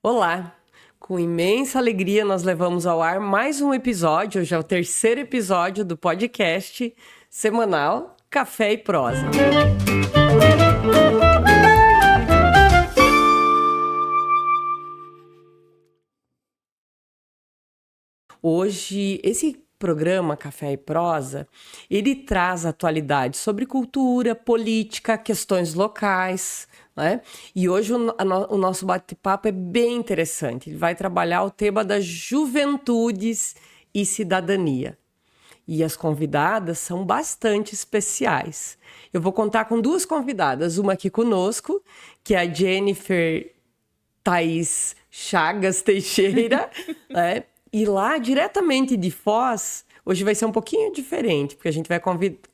Olá! Com imensa alegria, nós levamos ao ar mais um episódio, hoje é o terceiro episódio do podcast semanal Café e Prosa. Hoje, esse programa Café e Prosa, ele traz atualidades sobre cultura, política, questões locais, né? E hoje o nosso bate-papo é bem interessante. Ele vai trabalhar o tema das juventudes e cidadania. E as convidadas são bastante especiais. Eu vou contar com duas convidadas, uma aqui conosco, que é a Jennifer Thaís Chagas Teixeira, né? E lá, diretamente de Foz, hoje vai ser um pouquinho diferente, porque a gente vai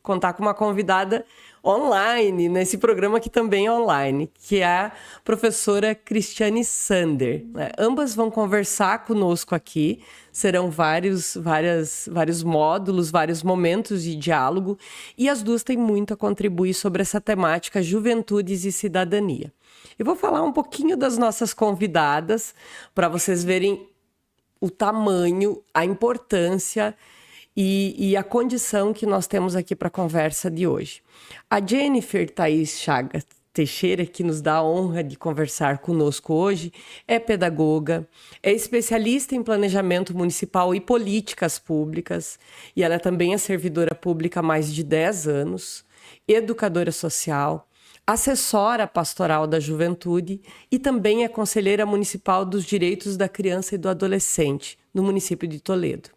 contar com uma convidada online, nesse programa que também é online, que é a professora Cristiane Sander, né? Ambas vão conversar conosco aqui, serão vários módulos, vários momentos de diálogo, e as duas têm muito a contribuir sobre essa temática juventudes e cidadania. Eu vou falar um pouquinho das nossas convidadas, para vocês verem o tamanho, a importância e a condição que nós temos aqui para a conversa de hoje. A Jennifer Thaís Chagas Teixeira, que nos dá a honra de conversar conosco hoje, é pedagoga, é especialista em planejamento municipal e políticas públicas, e ela também é servidora pública há mais de 10 anos, educadora social, assessora pastoral da juventude e também é conselheira municipal dos direitos da criança e do adolescente no município de Toledo.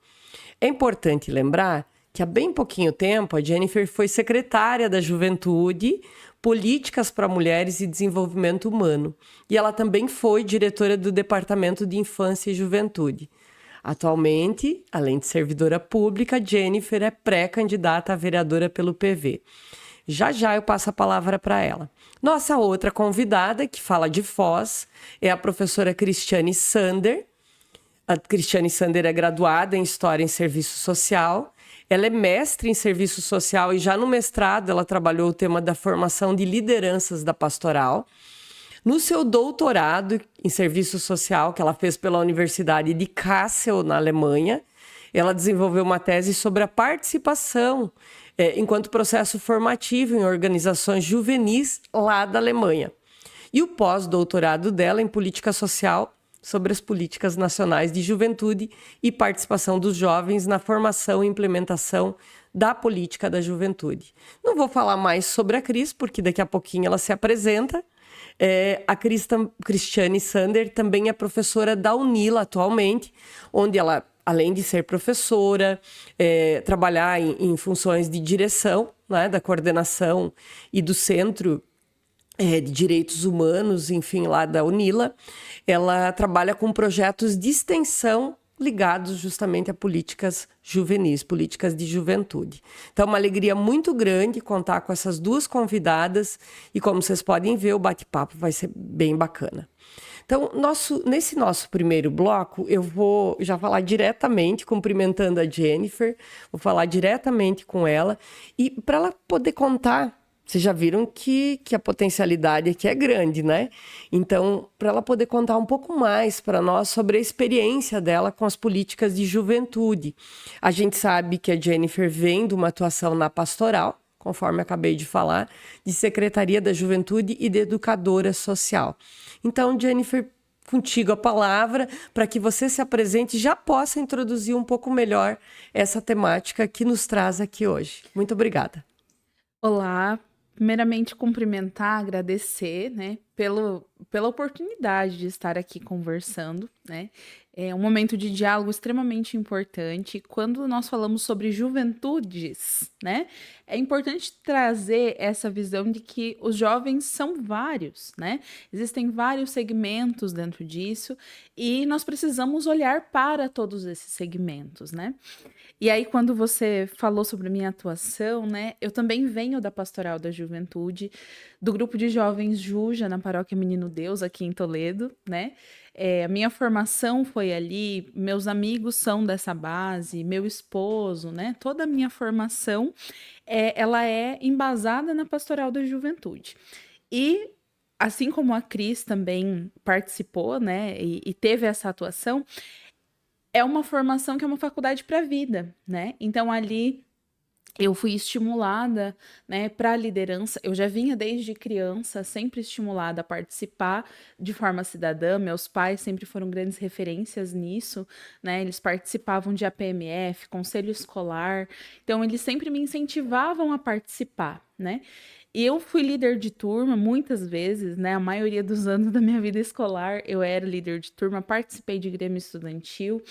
É importante lembrar que há bem pouquinho tempo a Jennifer foi secretária da Juventude, Políticas para Mulheres e Desenvolvimento Humano, e ela também foi diretora do Departamento de Infância e Juventude. Atualmente, além de servidora pública, Jennifer é pré-candidata a vereadora pelo PV. Já eu passo a palavra para ela. Nossa outra convidada, que fala de Foz, é a professora Cristiane Sander. A Cristiane Sander é graduada em História em Serviço Social. Ela é mestre em Serviço Social e já no mestrado ela trabalhou o tema da formação de lideranças da pastoral. No seu doutorado em Serviço Social, que ela fez pela Universidade de Kassel, na Alemanha, ela desenvolveu uma tese sobre a participação enquanto processo formativo em organizações juvenis lá da Alemanha. E o pós-doutorado dela em política social sobre as políticas nacionais de juventude e participação dos jovens na formação e implementação da política da juventude. Não vou falar mais sobre a Cris, porque daqui a pouquinho ela se apresenta. A Cristiane Sander também é professora da UNILA atualmente, onde ela, além de ser professora, trabalhar em funções de direção, né, da coordenação e do Centro de Direitos Humanos, enfim, lá da UNILA, ela trabalha com projetos de extensão ligados justamente a políticas juvenis, políticas de juventude. Então, uma alegria muito grande contar com essas duas convidadas e, como vocês podem ver, o bate-papo vai ser bem bacana. Então, nesse nosso primeiro bloco, eu vou já falar diretamente, cumprimentando a Jennifer, vou falar diretamente com ela, e para ela poder contar, vocês já viram que a potencialidade aqui é grande, né? Então, para ela poder contar um pouco mais para nós sobre a experiência dela com as políticas de juventude. A gente sabe que a Jennifer vem de uma atuação na pastoral, conforme acabei de falar, de Secretaria da Juventude e de Educadora Social. Então, Jennifer, contigo a palavra para que você se apresente e já possa introduzir um pouco melhor essa temática que nos traz aqui hoje. Muito obrigada. Olá, primeiramente cumprimentar, agradecer, né, pela oportunidade de estar aqui conversando, né? É um momento de diálogo extremamente importante. Quando nós falamos sobre juventudes, né, é importante trazer essa visão de que os jovens são vários, né? Existem vários segmentos dentro disso e nós precisamos olhar para todos esses segmentos, né? E aí, quando você falou sobre a minha atuação, né, eu também venho da Pastoral da Juventude, do grupo de jovens Juja, na Paróquia Menino Deus, aqui em Toledo, né? A minha formação foi ali, meus amigos são dessa base, meu esposo, né? Toda a minha formação, ela é embasada na Pastoral da Juventude. E assim como a Cris também participou, né, e teve essa atuação, é uma formação que é uma faculdade para a vida, né? Então ali eu fui estimulada, né, para a liderança. Eu já vinha desde criança, sempre estimulada a participar de forma cidadã. Meus pais sempre foram grandes referências nisso, né? Eles participavam de APMF, conselho escolar. Então, eles sempre me incentivavam a participar, né? E eu fui líder de turma muitas vezes, né? A maioria dos anos da minha vida escolar, eu era líder de turma, participei de grêmio estudantil.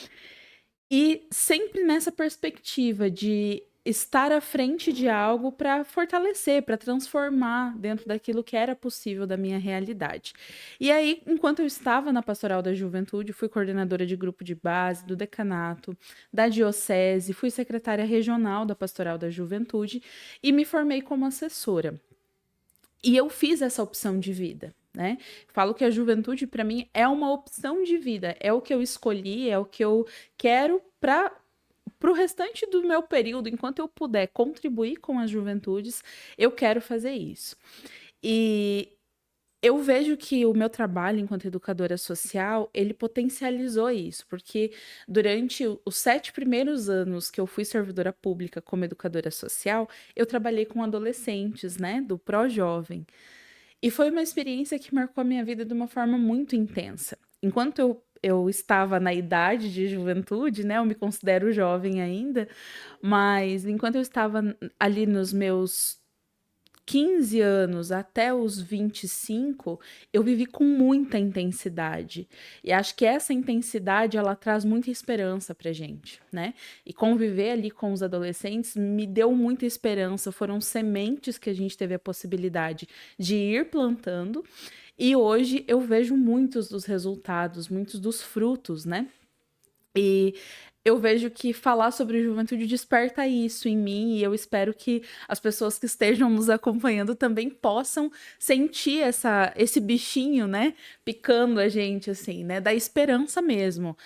E sempre nessa perspectiva de estar à frente de algo para fortalecer, para transformar dentro daquilo que era possível da minha realidade. E aí, enquanto eu estava na Pastoral da Juventude, fui coordenadora de grupo de base, do decanato, da diocese, fui secretária regional da Pastoral da Juventude e me formei como assessora. E eu fiz essa opção de vida, né? Falo que a juventude, para mim, é uma opção de vida, é o que eu escolhi, é o que eu quero para o restante do meu período, enquanto eu puder contribuir com as juventudes, eu quero fazer isso. E eu vejo que o meu trabalho enquanto educadora social, ele potencializou isso, porque durante os 7 primeiros anos que eu fui servidora pública como educadora social, eu trabalhei com adolescentes, né, do pró-jovem. E foi uma experiência que marcou a minha vida de uma forma muito intensa. Enquanto eu estava na idade de juventude, né, eu me considero jovem ainda, mas enquanto eu estava ali nos meus 15 anos até os 25, eu vivi com muita intensidade. E acho que essa intensidade, ela traz muita esperança pra gente, né? E conviver ali com os adolescentes me deu muita esperança. Foram sementes que a gente teve a possibilidade de ir plantando. E hoje eu vejo muitos dos resultados, muitos dos frutos, né? E eu vejo que falar sobre juventude desperta isso em mim, e eu espero que as pessoas que estejam nos acompanhando também possam sentir esse bichinho, né, picando a gente, assim, né, da esperança mesmo.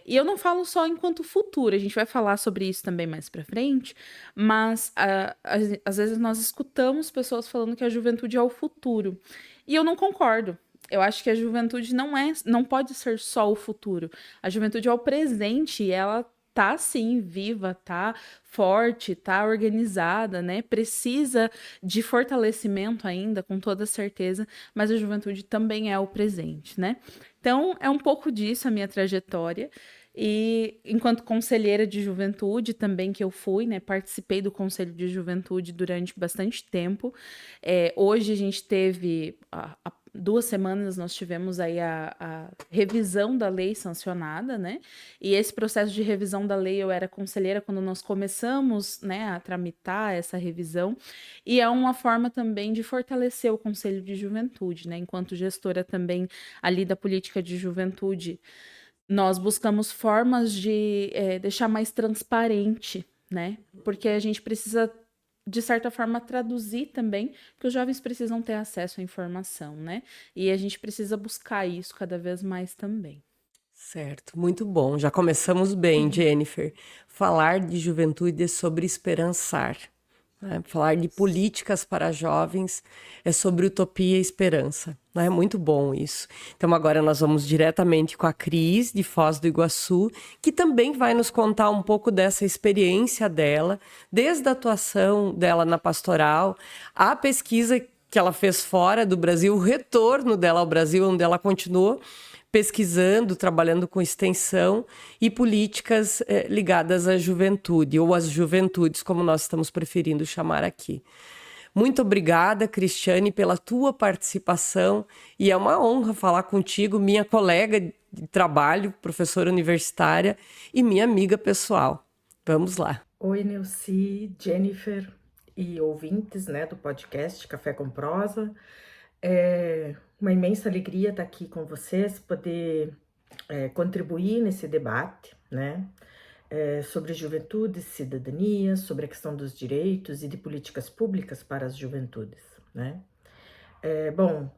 E eu não falo só enquanto futuro, a gente vai falar sobre isso também mais pra frente, mas às vezes nós escutamos pessoas falando que a juventude é o futuro, e eu não concordo. Eu acho que a juventude não pode ser só o futuro. A juventude é o presente e ela tá sim viva, tá forte, tá organizada, né? Precisa de fortalecimento ainda, com toda certeza, mas a juventude também é o presente, né? Então, é um pouco disso a minha trajetória. E enquanto conselheira de juventude também que eu fui, né? Participei do Conselho de Juventude durante bastante tempo. Hoje a gente teve 2 semanas nós tivemos aí a revisão da lei sancionada, né? E esse processo de revisão da lei, eu era conselheira quando nós começamos, né, a tramitar essa revisão. E é uma forma também de fortalecer o Conselho de Juventude, né? Enquanto gestora também ali da política de juventude, nós buscamos formas de deixar mais transparente, né? Porque a gente precisa, de certa forma, traduzir também, porque os jovens precisam ter acesso à informação, né? E a gente precisa buscar isso cada vez mais também. Certo, muito bom. Já começamos bem, Jennifer. Falar de juventude é sobre esperançar, né? Falar de políticas para jovens é sobre utopia e esperança. É muito bom isso. Então agora nós vamos diretamente com a Cris, de Foz do Iguaçu, que também vai nos contar um pouco dessa experiência dela, desde a atuação dela na pastoral, a pesquisa que ela fez fora do Brasil, o retorno dela ao Brasil, onde ela continuou pesquisando, trabalhando com extensão e políticas ligadas à juventude, ou às juventudes, como nós estamos preferindo chamar aqui. Muito obrigada, Cristiane, pela tua participação, e é uma honra falar contigo, minha colega de trabalho, professora universitária e minha amiga pessoal. Vamos lá. Oi, Neuci, Jennifer e ouvintes, né, do podcast Café com Prosa. É uma imensa alegria estar aqui com vocês, poder contribuir nesse debate, né, sobre juventude, cidadania, sobre a questão dos direitos e de políticas públicas para as juventudes, né. Bom,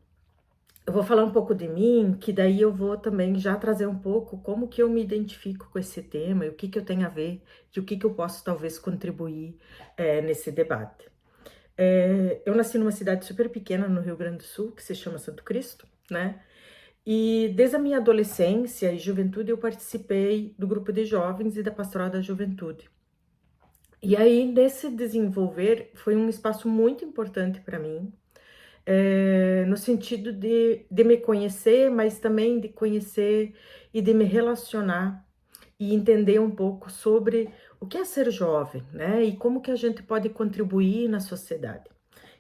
eu vou falar um pouco de mim, que daí eu vou também já trazer um pouco como que eu me identifico com esse tema e o que eu tenho a ver, e o que eu posso talvez contribuir nesse debate. Eu nasci numa cidade super pequena no Rio Grande do Sul, que se chama Santo Cristo, né? E desde a minha adolescência e juventude eu participei do grupo de jovens e da pastoral da juventude. E aí, nesse desenvolver, foi um espaço muito importante para mim, no sentido de me conhecer, mas também de conhecer e de me relacionar e entender um pouco sobre o que é ser jovem, né? E como que a gente pode contribuir na sociedade.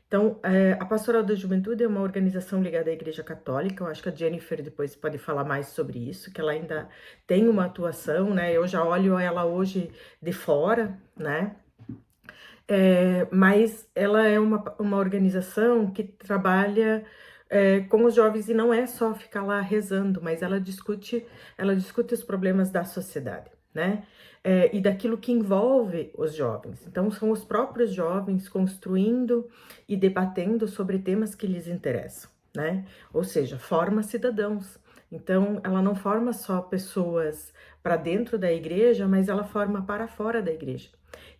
Então, a Pastoral da Juventude é uma organização ligada à Igreja Católica. Eu acho que a Jennifer depois pode falar mais sobre isso, que ela ainda tem uma atuação, né? Eu já olho ela hoje de fora, né? Mas ela é uma organização que trabalha com os jovens e não é só ficar lá rezando, mas ela discute os problemas da sociedade, né? E daquilo que envolve os jovens. Então, são os próprios jovens construindo e debatendo sobre temas que lhes interessam, né? Ou seja, forma cidadãos. Então, ela não forma só pessoas para dentro da igreja, mas ela forma para fora da igreja.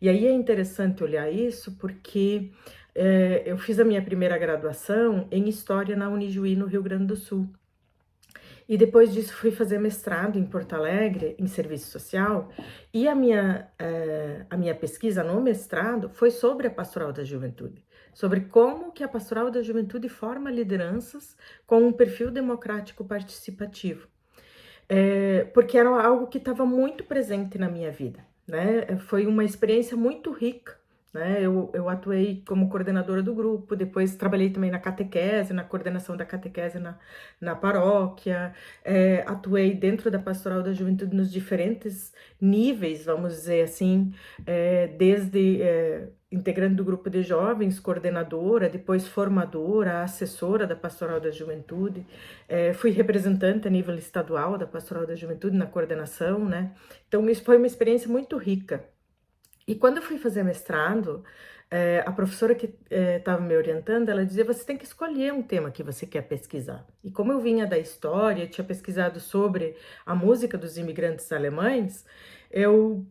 E aí é interessante olhar isso porque eu fiz a minha primeira graduação em História na Unijuí, no Rio Grande do Sul. E depois disso fui fazer mestrado em Porto Alegre, em Serviço Social, e a minha pesquisa no mestrado foi sobre a Pastoral da Juventude, sobre como que a Pastoral da Juventude forma lideranças com um perfil democrático participativo. Porque era algo que estava muito presente na minha vida, né? Foi uma experiência muito rica, né? Eu atuei como coordenadora do grupo, depois trabalhei também na catequese, na coordenação da catequese na paróquia, atuei dentro da Pastoral da Juventude nos diferentes níveis, vamos dizer assim, desde integrante do grupo de jovens, coordenadora, depois formadora, assessora da Pastoral da Juventude, fui representante a nível estadual da Pastoral da Juventude na coordenação, né? Então, isso foi uma experiência muito rica. E quando eu fui fazer mestrado, a professora que estava me orientando, ela dizia, você tem que escolher um tema que você quer pesquisar. E como eu vinha da história, tinha pesquisado sobre a música dos imigrantes alemães, eu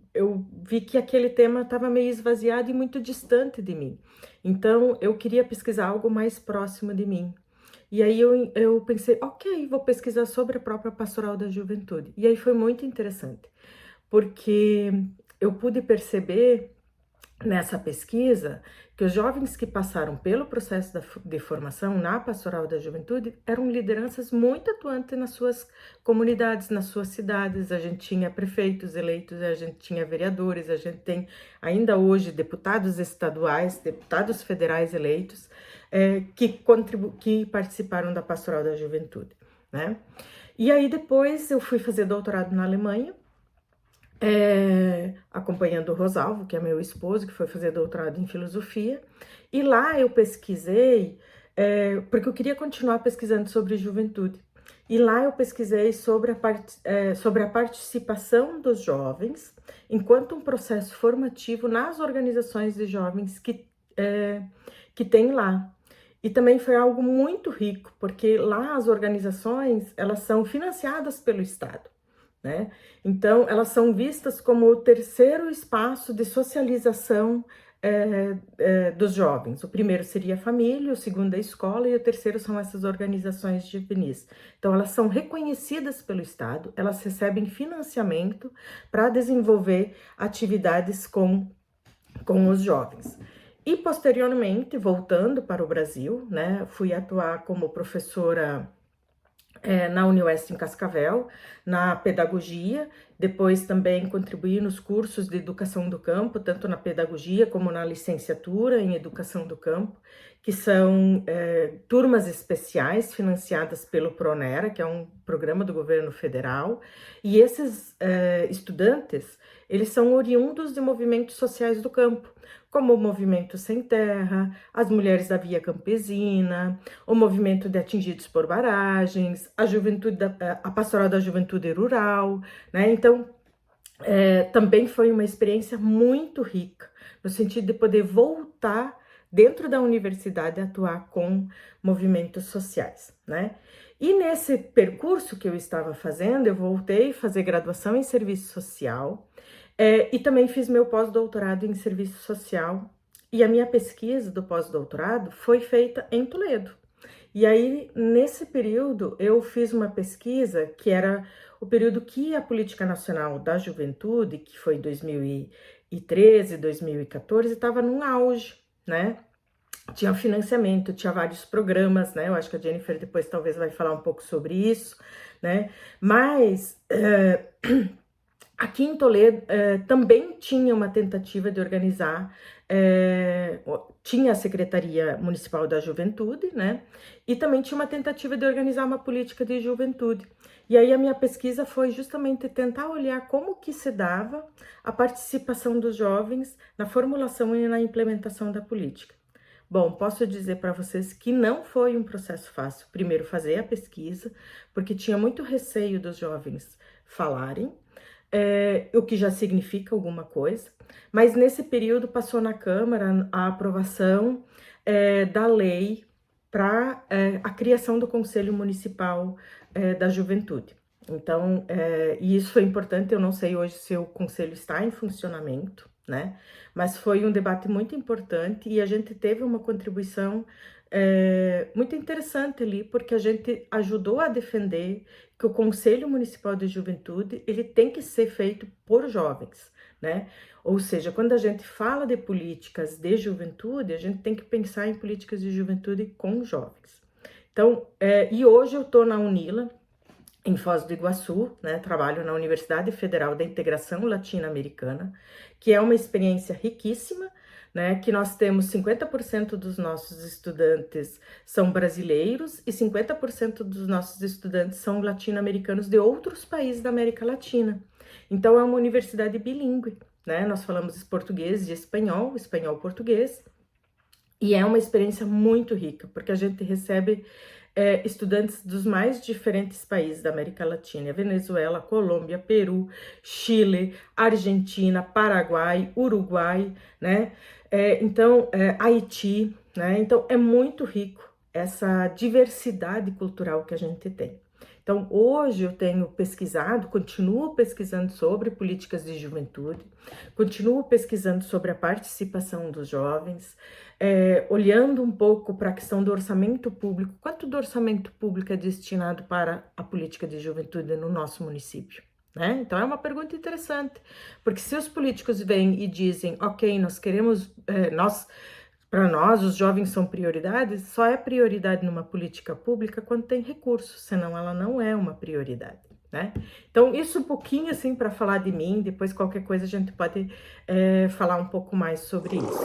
vi que aquele tema estava meio esvaziado e muito distante de mim. Então, eu queria pesquisar algo mais próximo de mim. E aí eu pensei, ok, vou pesquisar sobre a própria Pastoral da Juventude. E aí foi muito interessante, porque eu pude perceber nessa pesquisa que os jovens que passaram pelo processo de formação na Pastoral da Juventude eram lideranças muito atuantes nas suas comunidades, nas suas cidades. A gente tinha prefeitos eleitos, a gente tinha vereadores, a gente tem ainda hoje deputados estaduais, deputados federais eleitos que participaram da Pastoral da Juventude, né? E aí depois eu fui fazer doutorado na Alemanha, acompanhando o Rosalvo, que é meu esposo, que foi fazer doutorado em filosofia, e lá eu pesquisei, porque eu queria continuar pesquisando sobre juventude, e lá eu pesquisei sobre a participação dos jovens enquanto um processo formativo nas organizações de jovens que tem lá. E também foi algo muito rico, porque lá as organizações, elas são financiadas pelo Estado, né? Então, elas são vistas como o terceiro espaço de socialização dos jovens. O primeiro seria a família, o segundo a escola e o terceiro são essas organizações juvenis. Então, elas são reconhecidas pelo Estado, elas recebem financiamento para desenvolver atividades com os jovens. E, posteriormente, voltando para o Brasil, né, fui atuar como professora na Unioeste em Cascavel, na pedagogia, depois também contribuí nos cursos de educação do campo, tanto na pedagogia como na licenciatura em educação do campo, que são turmas especiais financiadas pelo Pronera, que é um programa do governo federal, e esses estudantes, eles são oriundos de movimentos sociais do campo, como o Movimento Sem Terra, as Mulheres da Via Campesina, o Movimento de Atingidos por Barragens, a Pastoral da Juventude Rural, né? Então, também foi uma experiência muito rica, no sentido de poder voltar dentro da universidade a atuar com movimentos sociais, né? E nesse percurso que eu estava fazendo, eu voltei a fazer graduação em serviço social, e também fiz meu pós-doutorado em serviço social E a minha pesquisa do pós-doutorado foi feita em Toledo. E aí, nesse período, eu fiz uma pesquisa que era o período que a Política Nacional da Juventude, que foi 2013, 2014, estava num auge, né? Tinha financiamento, tinha vários programas, né? Eu acho que a Jennifer depois talvez vai falar um pouco sobre isso, né? Mas aqui em Toledo também tinha uma tentativa de organizar, tinha a Secretaria Municipal da Juventude, né? E também tinha uma tentativa de organizar uma política de juventude. E aí a minha pesquisa foi justamente tentar olhar como que se dava a participação dos jovens na formulação e na implementação da política. Bom, posso dizer para vocês que não foi um processo fácil. Primeiro, fazer a pesquisa, porque tinha muito receio dos jovens falarem, o que já significa alguma coisa, mas nesse período passou na Câmara a aprovação da lei para a criação do Conselho Municipal da Juventude. Então, e isso foi importante, eu não sei hoje se o conselho está em funcionamento, né? Mas foi um debate muito importante e a gente teve uma contribuição muito interessante ali, porque a gente ajudou a defender que o Conselho Municipal de Juventude ele tem que ser feito por jovens, né? Ou seja, quando a gente fala de políticas de juventude, a gente tem que pensar em políticas de juventude com jovens. Então, e hoje eu estou na UNILA, em Foz do Iguaçu, né? Trabalho na Universidade Federal da Integração Latino-Americana, que é uma experiência riquíssima, né? Que nós temos 50% dos nossos estudantes são brasileiros e 50% dos nossos estudantes são latino-americanos de outros países da América Latina. Então é uma universidade bilíngue, né? Nós falamos português e espanhol, espanhol-português, e é uma experiência muito rica, porque a gente recebe estudantes dos mais diferentes países da América Latina: Venezuela, Colômbia, Peru, Chile, Argentina, Paraguai, Uruguai, né? Então, Haiti, né? Então, é muito rico essa diversidade cultural que a gente tem. Então, hoje eu tenho pesquisado, continuo pesquisando sobre políticas de juventude, continuo pesquisando sobre a participação dos jovens, olhando um pouco para a questão do orçamento público. Quanto do orçamento público é destinado para a política de juventude no nosso município? Né? Então, é uma pergunta interessante, porque se os políticos vêm e dizem, ok, nós queremos, para nós, os jovens são prioridade, só é prioridade numa política pública quando tem recursos, senão ela não é uma prioridade, né? Então, isso um pouquinho assim para falar de mim, depois qualquer coisa a gente pode falar um pouco mais sobre isso.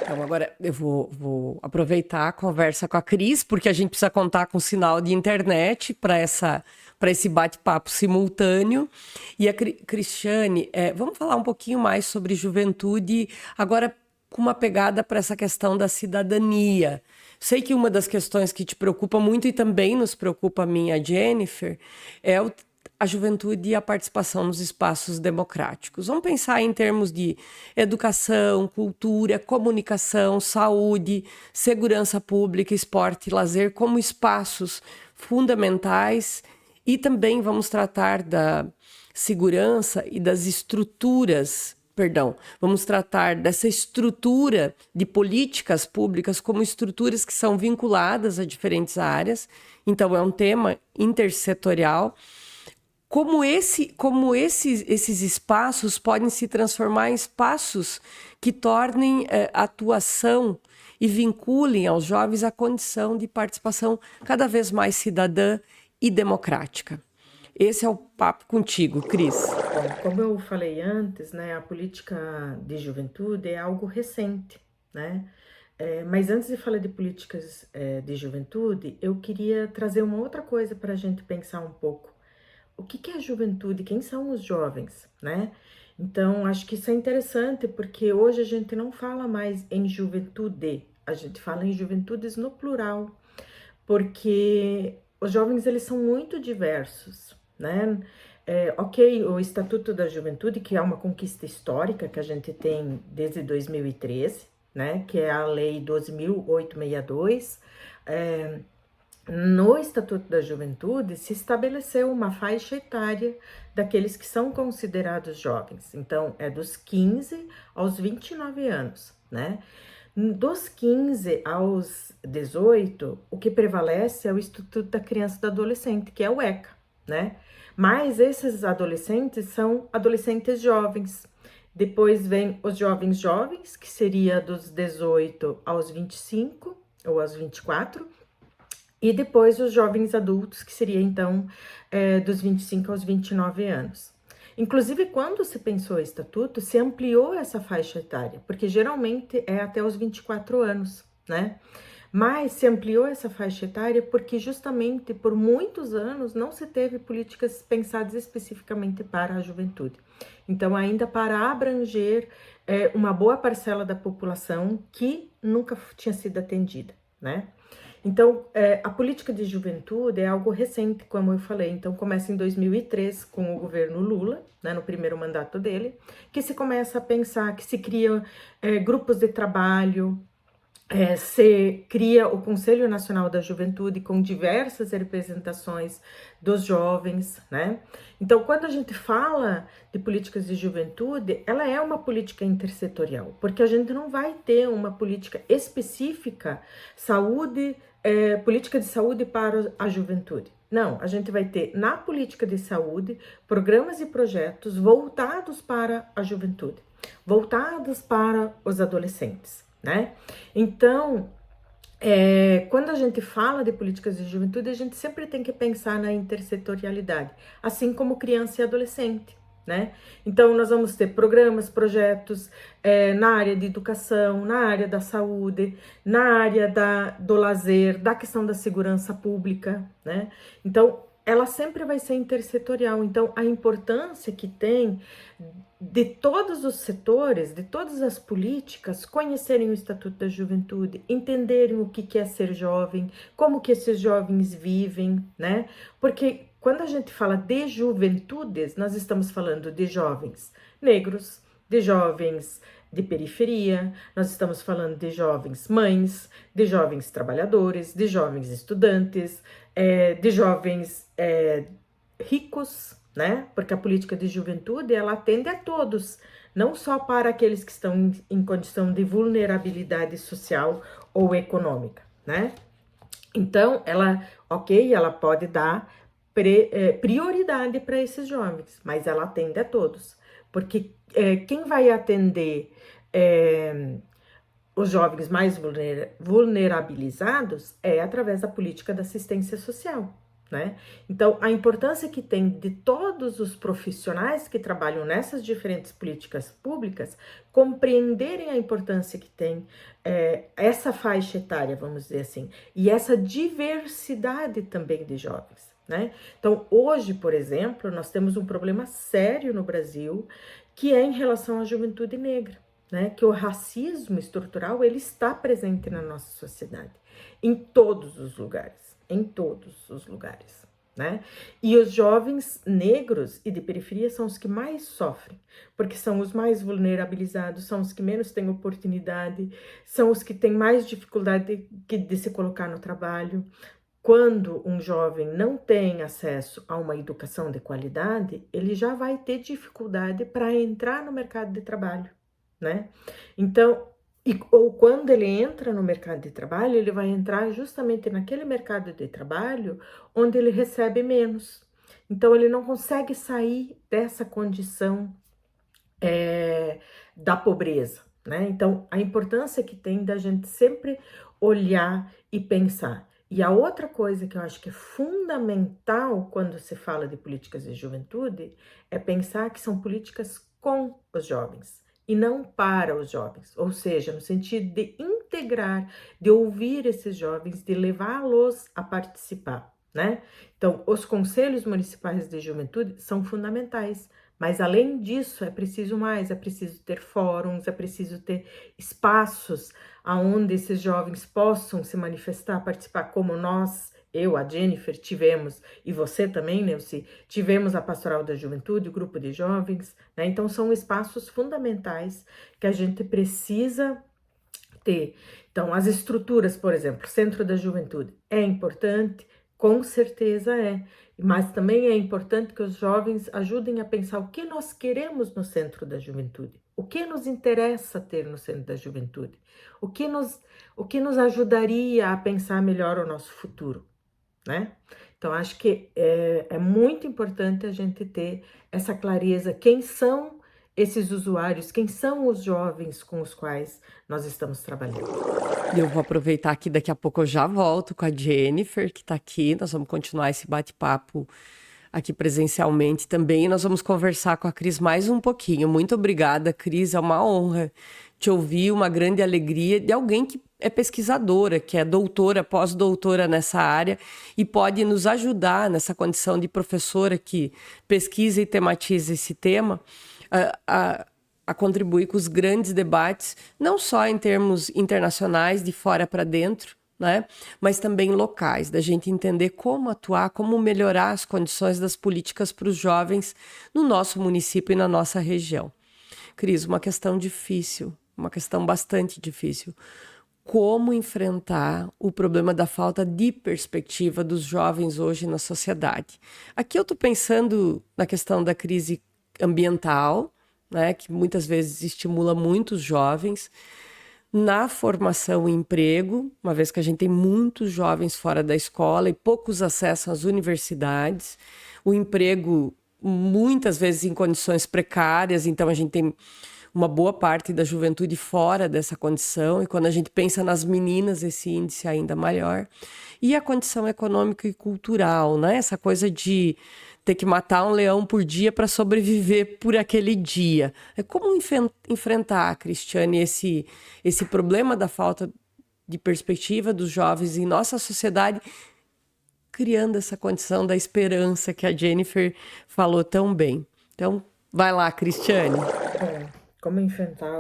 Então, agora eu vou aproveitar a conversa com a Cris, porque a gente precisa contar com sinal de internet para esse bate-papo simultâneo. E a Cristiane, vamos falar um pouquinho mais sobre juventude, agora com uma pegada para essa questão da cidadania. Sei que uma das questões que te preocupa muito e também nos preocupa a mim e a Jennifer é a juventude e a participação nos espaços democráticos. Vamos pensar em termos de educação, cultura, comunicação, saúde, segurança pública, esporte e lazer como espaços fundamentais, e também vamos tratar da segurança e das estruturas. Vamos tratar dessa estrutura de políticas públicas como estruturas que são vinculadas a diferentes áreas. Então, é um tema intersetorial. Como esses espaços podem se transformar em espaços que tornem a atuação e vinculem aos jovens a condição de participação cada vez mais cidadã e democrática. Esse é o papo contigo, Cris. Bom, como eu falei antes, né, a política de juventude é algo recente, né? Mas antes de falar de políticas de juventude, eu queria trazer uma outra coisa para a gente pensar um pouco. O que é a juventude? Quem são os jovens, né? Então, acho que isso é interessante, porque hoje a gente não fala mais em juventude, a gente fala em juventudes no plural, porque os jovens, eles são muito diversos, né? Ok, o Estatuto da Juventude, que é uma conquista histórica que a gente tem desde 2013, né? Que é a Lei 12.862, no Estatuto da Juventude se estabeleceu uma faixa etária daqueles que são considerados jovens. Então, é dos 15 aos 29 anos, né? Dos 15 aos 18, o que prevalece é o Instituto da Criança e do Adolescente, que é o ECA, né? Mas esses adolescentes são adolescentes jovens. Depois vem os jovens, que seria dos 18 aos 25 ou aos 24. E depois os jovens adultos, que seria então dos 25 aos 29 anos. Inclusive, quando se pensou o estatuto, se ampliou essa faixa etária, porque geralmente é até os 24 anos, né? Mas se ampliou essa faixa etária porque justamente por muitos anos não se teve políticas pensadas especificamente para a juventude. Então, ainda para abranger uma boa parcela da população que nunca tinha sido atendida, né? Então, a política de juventude é algo recente, como eu falei. Então, começa em 2003 com o governo Lula, né, no primeiro mandato dele, que se começa a pensar que se criam grupos de trabalho, se cria o Conselho Nacional da Juventude com diversas representações dos jovens, né? Então, quando a gente fala de políticas de juventude, ela é uma política intersetorial, porque a gente não vai ter uma política específica, política de saúde para a juventude. Não, a gente vai ter na política de saúde programas e projetos voltados para a juventude, voltados para os adolescentes, né? Então, quando a gente fala de políticas de juventude, a gente sempre tem que pensar na intersetorialidade, assim como criança e adolescente, né? Então, nós vamos ter programas, projetos na área de educação, na área da saúde, na área do lazer, da questão da segurança pública, né? Então, ela sempre vai ser intersetorial. Então, a importância que tem de todos os setores, de todas as políticas, conhecerem o Estatuto da Juventude, entenderem o que é ser jovem, como que esses jovens vivem, né? Porque quando a gente fala de juventudes, nós estamos falando de jovens negros, de jovens de periferia, nós estamos falando de jovens mães, de jovens trabalhadores, de jovens estudantes, de jovens ricos, né? Porque a política de juventude, ela atende a todos, não só para aqueles que estão em condição de vulnerabilidade social ou econômica, né? Então, ela pode dar prioridade para esses jovens, mas ela atende a todos, porque quem vai atender os jovens mais vulnerabilizados é através da política da assistência social, né? Então, a importância que tem de todos os profissionais que trabalham nessas diferentes políticas públicas compreenderem a importância que tem essa faixa etária, vamos dizer assim, e essa diversidade também de jovens, né? Então, hoje, por exemplo, nós temos um problema sério no Brasil, que é em relação à juventude negra, né? Que o racismo estrutural, ele está presente na nossa sociedade, em todos os lugares, né? E os jovens negros e de periferia são os que mais sofrem, porque são os mais vulnerabilizados, são os que menos têm oportunidade, são os que têm mais dificuldade de se colocar no trabalho. Quando um jovem não tem acesso a uma educação de qualidade, ele já vai ter dificuldade para entrar no mercado de trabalho, né? Então, ou quando ele entra no mercado de trabalho, ele vai entrar justamente naquele mercado de trabalho onde ele recebe menos. Então, ele não consegue sair dessa condição da pobreza, né? Então, a importância que tem da gente sempre olhar e pensar. E a outra coisa que eu acho que é fundamental quando se fala de políticas de juventude é pensar que são políticas com os jovens e não para os jovens, ou seja, no sentido de integrar, de ouvir esses jovens, de levá-los a participar, né? Então, os conselhos municipais de juventude são fundamentais, mas além disso é preciso mais, é preciso ter fóruns, é preciso ter espaços aonde esses jovens possam se manifestar, participar, como nós, eu, a Jennifer, tivemos, e você também, Neuci, tivemos a Pastoral da Juventude, o grupo de jovens, né? Então, são espaços fundamentais que a gente precisa ter. Então, as estruturas, por exemplo, Centro da Juventude, é importante, Com certeza é. Mas também é importante que os jovens ajudem a pensar o que nós queremos no centro da juventude, o que nos interessa ter no centro da juventude, o que nos ajudaria a pensar melhor o nosso futuro, né? Então, acho que é muito importante a gente ter essa clareza, quem são esses usuários, quem são os jovens com os quais nós estamos trabalhando. E eu vou aproveitar que daqui a pouco eu já volto com a Jennifer, que está aqui. Nós vamos continuar esse bate-papo aqui presencialmente também. E nós vamos conversar com a Cris mais um pouquinho. Muito obrigada, Cris. É uma honra te ouvir, uma grande alegria de alguém que é pesquisadora, que é doutora, pós-doutora nessa área e pode nos ajudar nessa condição de professora que pesquisa e tematiza esse tema. A contribuir com os grandes debates, não só em termos internacionais, de fora para dentro, né? Mas também locais, da gente entender como atuar, como melhorar as condições das políticas para os jovens no nosso município e na nossa região. Cris, uma questão difícil, uma questão bastante difícil. Como enfrentar o problema da falta de perspectiva dos jovens hoje na sociedade? Aqui eu estou pensando na questão da crise ambiental, né, que muitas vezes estimula muitos jovens, na formação e emprego, uma vez que a gente tem muitos jovens fora da escola e poucos acessos às universidades, o emprego muitas vezes em condições precárias, então a gente tem uma boa parte da juventude fora dessa condição, e quando a gente pensa nas meninas, esse índice é ainda maior. E a condição econômica e cultural, né? Essa coisa de ter que matar um leão por dia para sobreviver por aquele dia. É como enfrentar, Cristiane, esse problema da falta de perspectiva dos jovens em nossa sociedade, criando essa condição da esperança que a Jennifer falou tão bem. Então, vai lá, Cristiane. Como enfrentar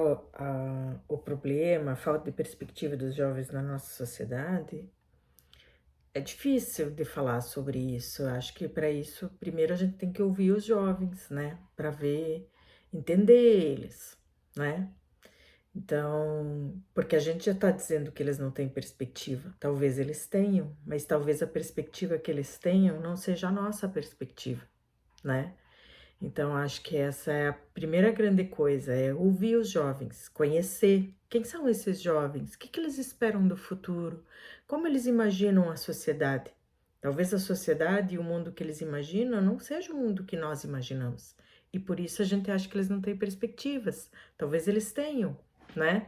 o problema, a falta de perspectiva dos jovens na nossa sociedade? É difícil de falar sobre isso. Eu acho que para isso, primeiro a gente tem que ouvir os jovens, né? Para ver, entender eles, né? Então, porque a gente já está dizendo que eles não têm perspectiva. Talvez eles tenham, mas talvez a perspectiva que eles tenham não seja a nossa perspectiva, né? Então, acho que essa é a primeira grande coisa, é ouvir os jovens, conhecer quem são esses jovens, o que eles esperam do futuro, como eles imaginam a sociedade. Talvez a sociedade e o mundo que eles imaginam não seja o mundo que nós imaginamos. E por isso a gente acha que eles não têm perspectivas. Talvez eles tenham, né?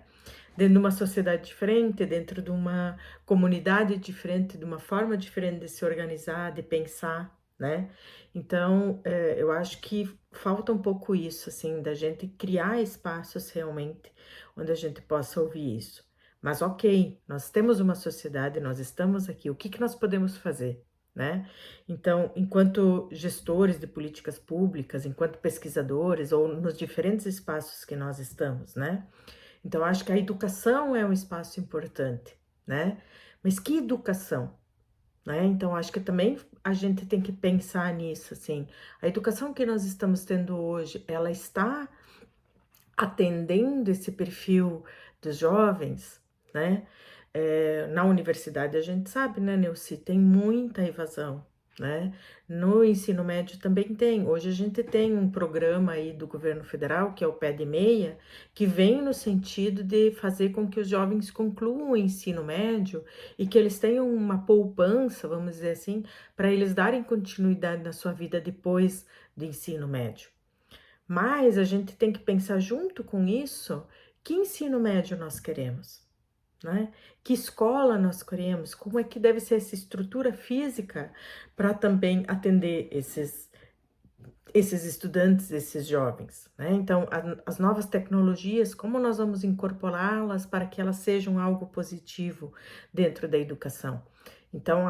Dentro de uma sociedade diferente, dentro de uma comunidade diferente, de uma forma diferente de se organizar, de pensar, né? Então, eu acho que falta um pouco isso, assim, da gente criar espaços realmente onde a gente possa ouvir isso. Mas ok, nós temos uma sociedade, nós estamos aqui, o que nós podemos fazer, né? Então, enquanto gestores de políticas públicas, enquanto pesquisadores, ou nos diferentes espaços que nós estamos, né? Então, acho que a educação é um espaço importante, né? Mas que educação? Né? Então, acho que também a gente tem que pensar nisso, assim. A educação que nós estamos tendo hoje, ela está atendendo esse perfil dos jovens, né? Na universidade a gente sabe, né, Neuci, tem muita evasão, né? No ensino médio também tem. Hoje a gente tem um programa aí do governo federal, que é o Pé de Meia, que vem no sentido de fazer com que os jovens concluam o ensino médio e que eles tenham uma poupança, vamos dizer assim, para eles darem continuidade na sua vida depois do ensino médio. Mas a gente tem que pensar junto com isso, que ensino médio nós queremos, né? Que escola nós queremos, como é que deve ser essa estrutura física para também atender esses estudantes, esses jovens, né? Então, as novas tecnologias, como nós vamos incorporá-las para que elas sejam algo positivo dentro da educação? Então,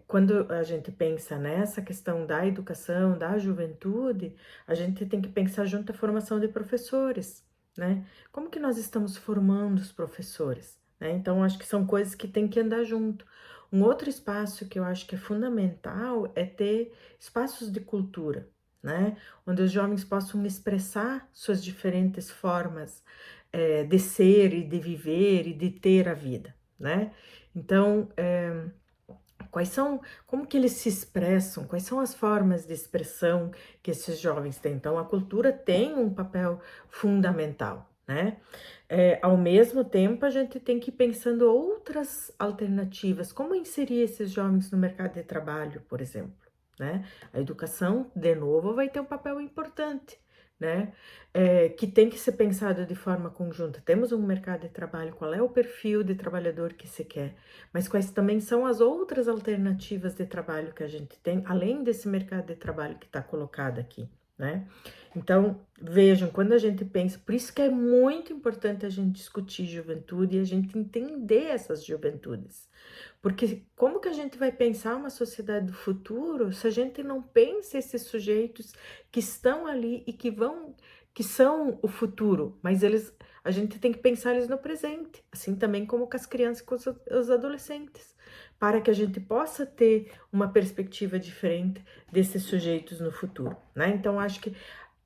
quando a gente pensa nessa questão da educação, da juventude, a gente tem que pensar junto à formação de professores, né? Como que nós estamos formando os professores, né? Então, acho que são coisas que têm que andar junto. Um outro espaço que eu acho que é fundamental é ter espaços de cultura, né? Onde os jovens possam expressar suas diferentes formas de ser e de viver e de ter a vida, né? Então, como que eles se expressam, quais são as formas de expressão que esses jovens têm. Então, a cultura tem um papel fundamental, né? Ao mesmo tempo, a gente tem que ir pensando outras alternativas, como inserir esses jovens no mercado de trabalho, por exemplo, né? A educação, de novo, vai ter um papel importante, né? Que tem que ser pensado de forma conjunta. Temos um mercado de trabalho, qual é o perfil de trabalhador que se quer, mas quais também são as outras alternativas de trabalho que a gente tem, além desse mercado de trabalho que está colocado aqui, né? Então, vejam, quando a gente pensa, por isso que é muito importante a gente discutir juventude e a gente entender essas juventudes. Porque como que a gente vai pensar uma sociedade do futuro se a gente não pensa esses sujeitos que estão ali e que são o futuro, mas a gente tem que pensar eles no presente, assim também como com as crianças e com os adolescentes, para que a gente possa ter uma perspectiva diferente desses sujeitos no futuro, né? Então, acho que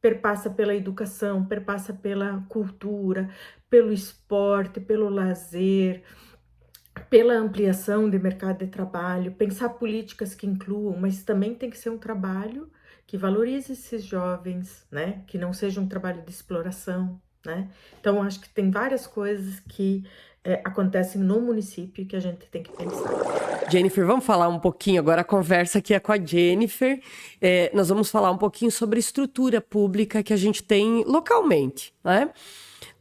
perpassa pela educação, perpassa pela cultura, pelo esporte, pelo lazer, pela ampliação de mercado de trabalho, pensar políticas que incluam, mas também tem que ser um trabalho que valorize esses jovens, né? Que não seja um trabalho de exploração, né? Então, acho que tem várias coisas que acontecem no município que a gente tem que pensar. Jennifer, vamos falar um pouquinho agora, a conversa aqui é com a Jennifer. Nós vamos falar um pouquinho sobre a estrutura pública que a gente tem localmente, né?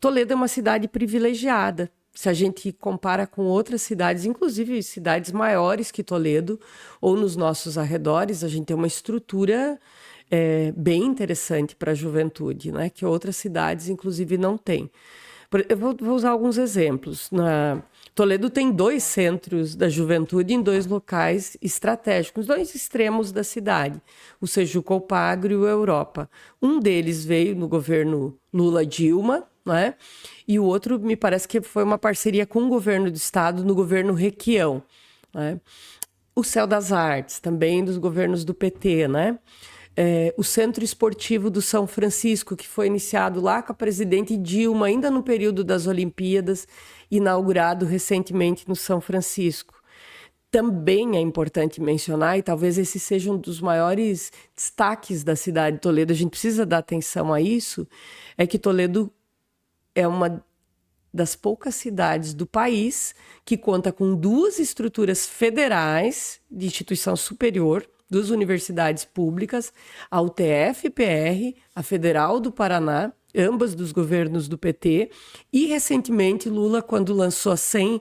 Toledo é uma cidade privilegiada. Se a gente compara com outras cidades, inclusive cidades maiores que Toledo, ou nos nossos arredores, a gente tem uma estrutura bem interessante para a juventude, né? Que outras cidades, inclusive, não têm. Eu vou usar alguns exemplos. Toledo tem 2 centros da juventude em 2 locais estratégicos, 2 extremos da cidade, o Sejucopagro e o Europa. Um deles veio no governo Lula-Dilma, né? E o outro, me parece que foi uma parceria com o governo do estado no governo Requião, né? O Céu das Artes, também dos governos do PT, né? O Centro Esportivo do São Francisco, que foi iniciado lá com a presidente Dilma, ainda no período das Olimpíadas, inaugurado recentemente no São Francisco. Também é importante mencionar, e talvez esse seja um dos maiores destaques da cidade de Toledo, a gente precisa dar atenção a isso, é que Toledo é uma das poucas cidades do país que conta com 2 estruturas federais de instituição superior, 2 universidades públicas, a UTF-PR, a Federal do Paraná, ambas dos governos do PT, e recentemente Lula, quando lançou 100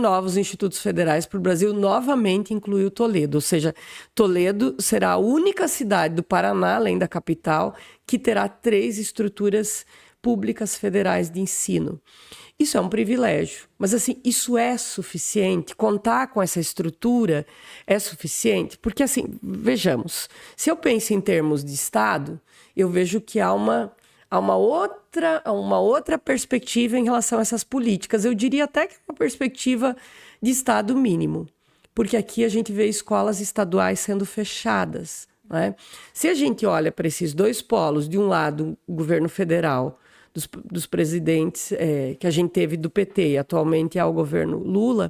novos institutos federais para o Brasil, novamente incluiu Toledo, ou seja, Toledo será a única cidade do Paraná, além da capital, que terá 3 estruturas públicas federais de ensino. Isso é um privilégio, mas assim, isso é suficiente? Contar com essa estrutura é suficiente? Porque assim, vejamos, se eu penso em termos de Estado, eu vejo que há uma outra perspectiva em relação a essas políticas. Eu diria até que é uma perspectiva de Estado mínimo, porque aqui a gente vê escolas estaduais sendo fechadas, né? Se a gente olha para esses 2 polos, de um lado o governo federal, dos presidentes que a gente teve do PT e atualmente ao governo Lula,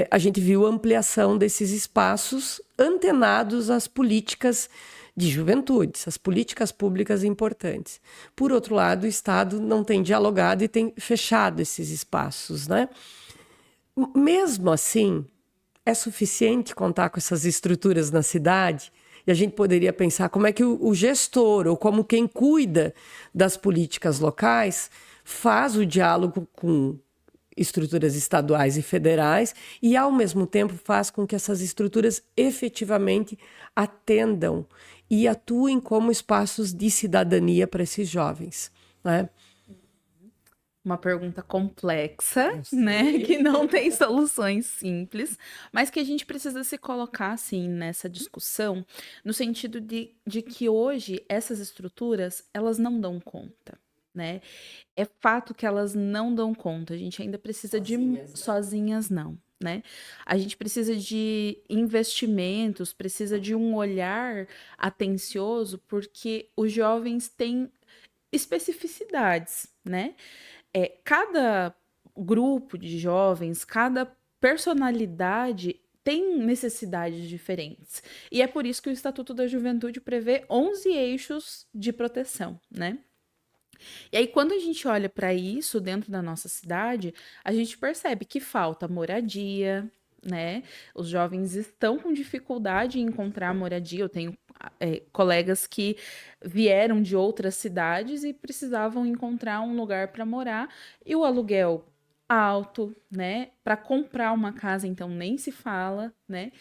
a gente viu a ampliação desses espaços antenados às políticas de juventude, as políticas públicas importantes. Por outro lado, o Estado não tem dialogado e tem fechado esses espaços, né? Mesmo assim, é suficiente contar com essas estruturas na cidade? E a gente poderia pensar como é que o gestor, ou como quem cuida das políticas locais, faz o diálogo com estruturas estaduais e federais e, ao mesmo tempo, faz com que essas estruturas efetivamente atendam e atuem como espaços de cidadania para esses jovens, né? Uma pergunta complexa, né? Que não tem soluções simples, mas que a gente precisa se colocar, assim, nessa discussão, no sentido de que hoje essas estruturas, elas não dão conta, né? É fato que elas não dão conta, a gente ainda precisa sozinhas não, né? A gente precisa de investimentos, precisa de um olhar atencioso, porque os jovens têm especificidades, né? Cada grupo de jovens, cada personalidade têm necessidades diferentes. E é por isso que o Estatuto da Juventude prevê 11 eixos de proteção, né? E aí, quando a gente olha para isso dentro da nossa cidade, a gente percebe que falta moradia, né? Os jovens estão com dificuldade em encontrar moradia. Eu tenho colegas que vieram de outras cidades e precisavam encontrar um lugar para morar, e o aluguel alto, né? Para comprar uma casa, então nem se fala, né?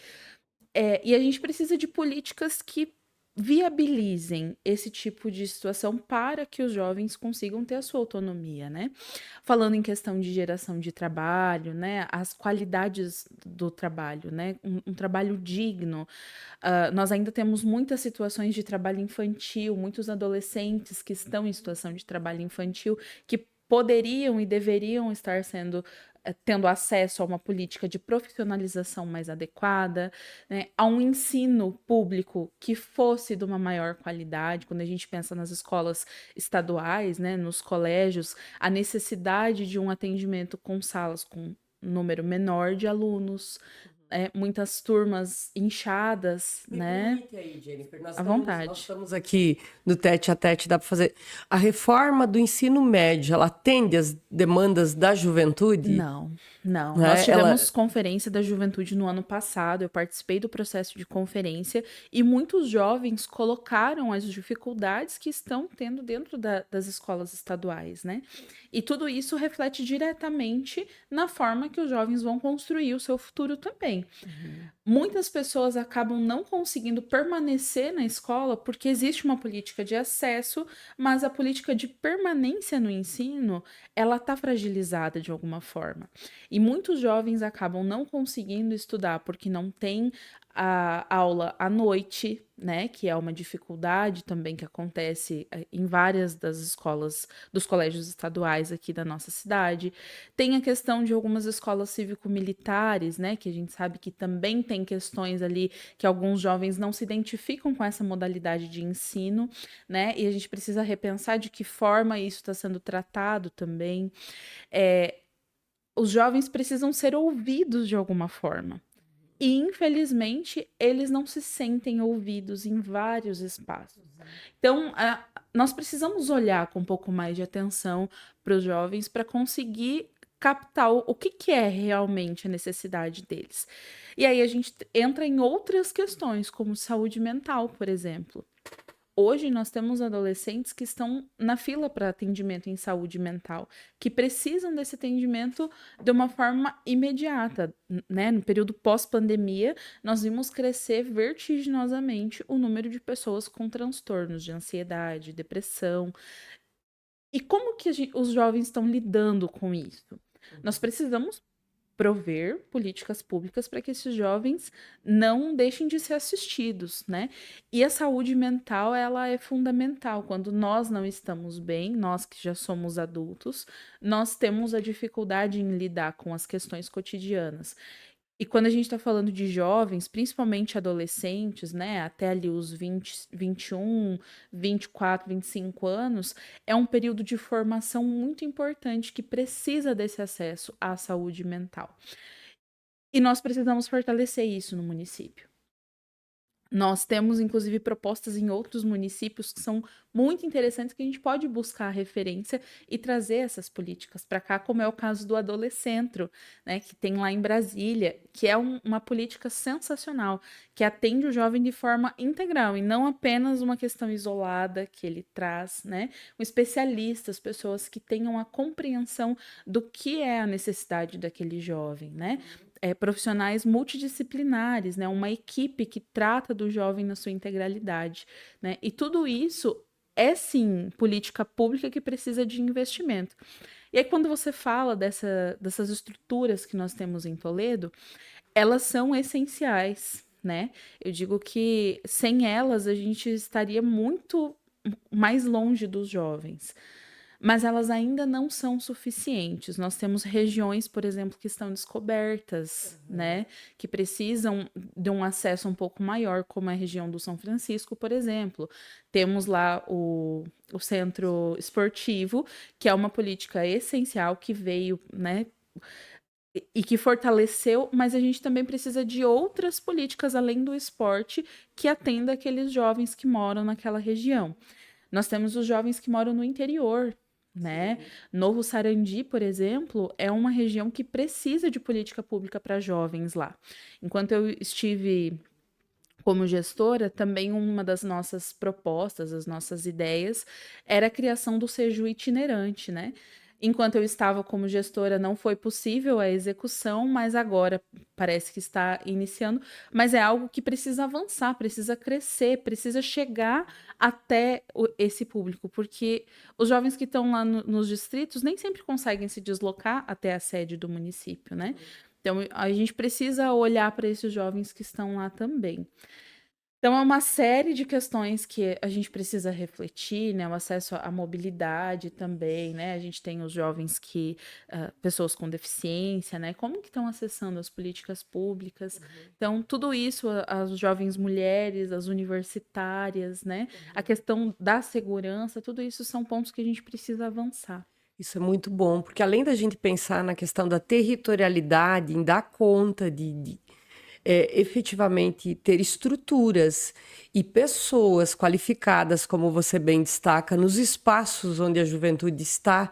E a gente precisa de políticas que viabilizem esse tipo de situação para que os jovens consigam ter a sua autonomia, né? Falando em questão de geração de trabalho, né? As qualidades do trabalho, né? Um trabalho digno. Nós ainda temos muitas situações de trabalho infantil, muitos adolescentes que estão em situação de trabalho infantil que poderiam e deveriam estar tendo acesso a uma política de profissionalização mais adequada, né, a um ensino público que fosse de uma maior qualidade. Quando a gente pensa nas escolas estaduais, né, nos colégios, a necessidade de um atendimento com salas com um número menor de alunos, muitas turmas inchadas, Me né? permite aí, Jennifer, À nós vontade. estamos aqui no tete a tete, dá para fazer. A reforma do ensino médio, ela atende às demandas da juventude? Não, não. Nós Né? Ela, tivemos conferência da juventude no ano passado, eu participei do processo de conferência e muitos jovens colocaram as dificuldades que estão tendo dentro das escolas estaduais, né? E tudo isso reflete diretamente na forma que os jovens vão construir o seu futuro também. Muitas pessoas acabam não conseguindo permanecer na escola porque existe uma política de acesso, mas a política de permanência no ensino, ela está fragilizada de alguma forma. E muitos jovens acabam não conseguindo estudar porque não tem a aula à noite, né, que é uma dificuldade também que acontece em várias das escolas, dos colégios estaduais aqui da nossa cidade. Tem a questão de algumas escolas cívico-militares, né, que a gente sabe que também tem questões ali que alguns jovens não se identificam com essa modalidade de ensino, né, e a gente precisa repensar de que forma isso está sendo tratado também. Os jovens precisam ser ouvidos de alguma forma. E, infelizmente, eles não se sentem ouvidos em vários espaços. Então, nós precisamos olhar com um pouco mais de atenção para os jovens para conseguir captar o que é realmente a necessidade deles. E aí a gente entra em outras questões, como saúde mental, por exemplo. Hoje nós temos adolescentes que estão na fila para atendimento em saúde mental, que precisam desse atendimento de uma forma imediata, né? No período pós-pandemia, nós vimos crescer vertiginosamente o número de pessoas com transtornos de ansiedade, depressão. E como que os jovens estão lidando com isso? Nós precisamos prover políticas públicas para que esses jovens não deixem de ser assistidos, né? E a saúde mental, ela é fundamental. Quando nós não estamos bem, nós que já somos adultos, nós temos a dificuldade em lidar com as questões cotidianas. E quando a gente está falando de jovens, principalmente adolescentes, né, até ali os 20, 21, 24, 25 anos, é um período de formação muito importante que precisa desse acesso à saúde mental. E nós precisamos fortalecer isso no município. Nós temos, inclusive, propostas em outros municípios que são muito interessantes, que a gente pode buscar referência e trazer essas políticas para cá, como é o caso do Adolescentro, né, que tem lá em Brasília, que é uma política sensacional, que atende o jovem de forma integral e não apenas uma questão isolada que ele traz, né, com especialistas, pessoas que tenham a compreensão do que é a necessidade daquele jovem, né? Profissionais multidisciplinares, né? Uma equipe que trata do jovem na sua integralidade, né? E tudo isso é, sim, política pública que precisa de investimento. E aí, quando você fala dessas estruturas que nós temos em Toledo, elas são essenciais, né? Eu digo que sem elas a gente estaria muito mais longe dos jovens. Mas elas ainda não são suficientes. Nós temos regiões, por exemplo, que estão descobertas, né? Que precisam de um acesso um pouco maior, como a região do São Francisco, por exemplo. Temos lá o centro esportivo, que é uma política essencial que veio, né, e que fortaleceu, mas a gente também precisa de outras políticas além do esporte que atenda aqueles jovens que moram naquela região. Nós temos os jovens que moram no interior, né? Novo Sarandi, por exemplo, é uma região que precisa de política pública para jovens lá. Enquanto eu estive como gestora, também uma das nossas propostas, as nossas ideias, era a criação do Seju itinerante, né? Enquanto eu estava como gestora, não foi possível a execução, mas agora parece que está iniciando. Mas é algo que precisa avançar, precisa crescer, precisa chegar até esse público, porque os jovens que estão lá nos distritos nem sempre conseguem se deslocar até a sede do município, né? Então, a gente precisa olhar para esses jovens que estão lá também. Então, é uma série de questões que a gente precisa refletir, né? O acesso à mobilidade também, né? A gente tem os jovens pessoas com deficiência, né? Como que estão acessando as políticas públicas? Então, tudo isso, as jovens mulheres, as universitárias, né? A questão da segurança, tudo isso são pontos que a gente precisa avançar. Isso é muito bom, porque além da gente pensar na questão da territorialidade, em dar conta de efetivamente ter estruturas e pessoas qualificadas, como você bem destaca, nos espaços onde a juventude está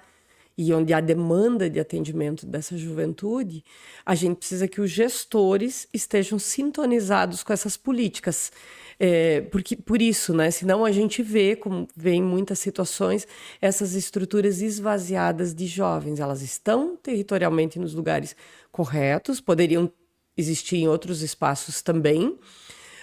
e onde há demanda de atendimento dessa juventude, a gente precisa que os gestores estejam sintonizados com essas políticas. Porque, por isso, né? Senão a gente vê, como vê em muitas situações, essas estruturas esvaziadas de jovens. Elas estão territorialmente nos lugares corretos, poderiam existir em outros espaços também,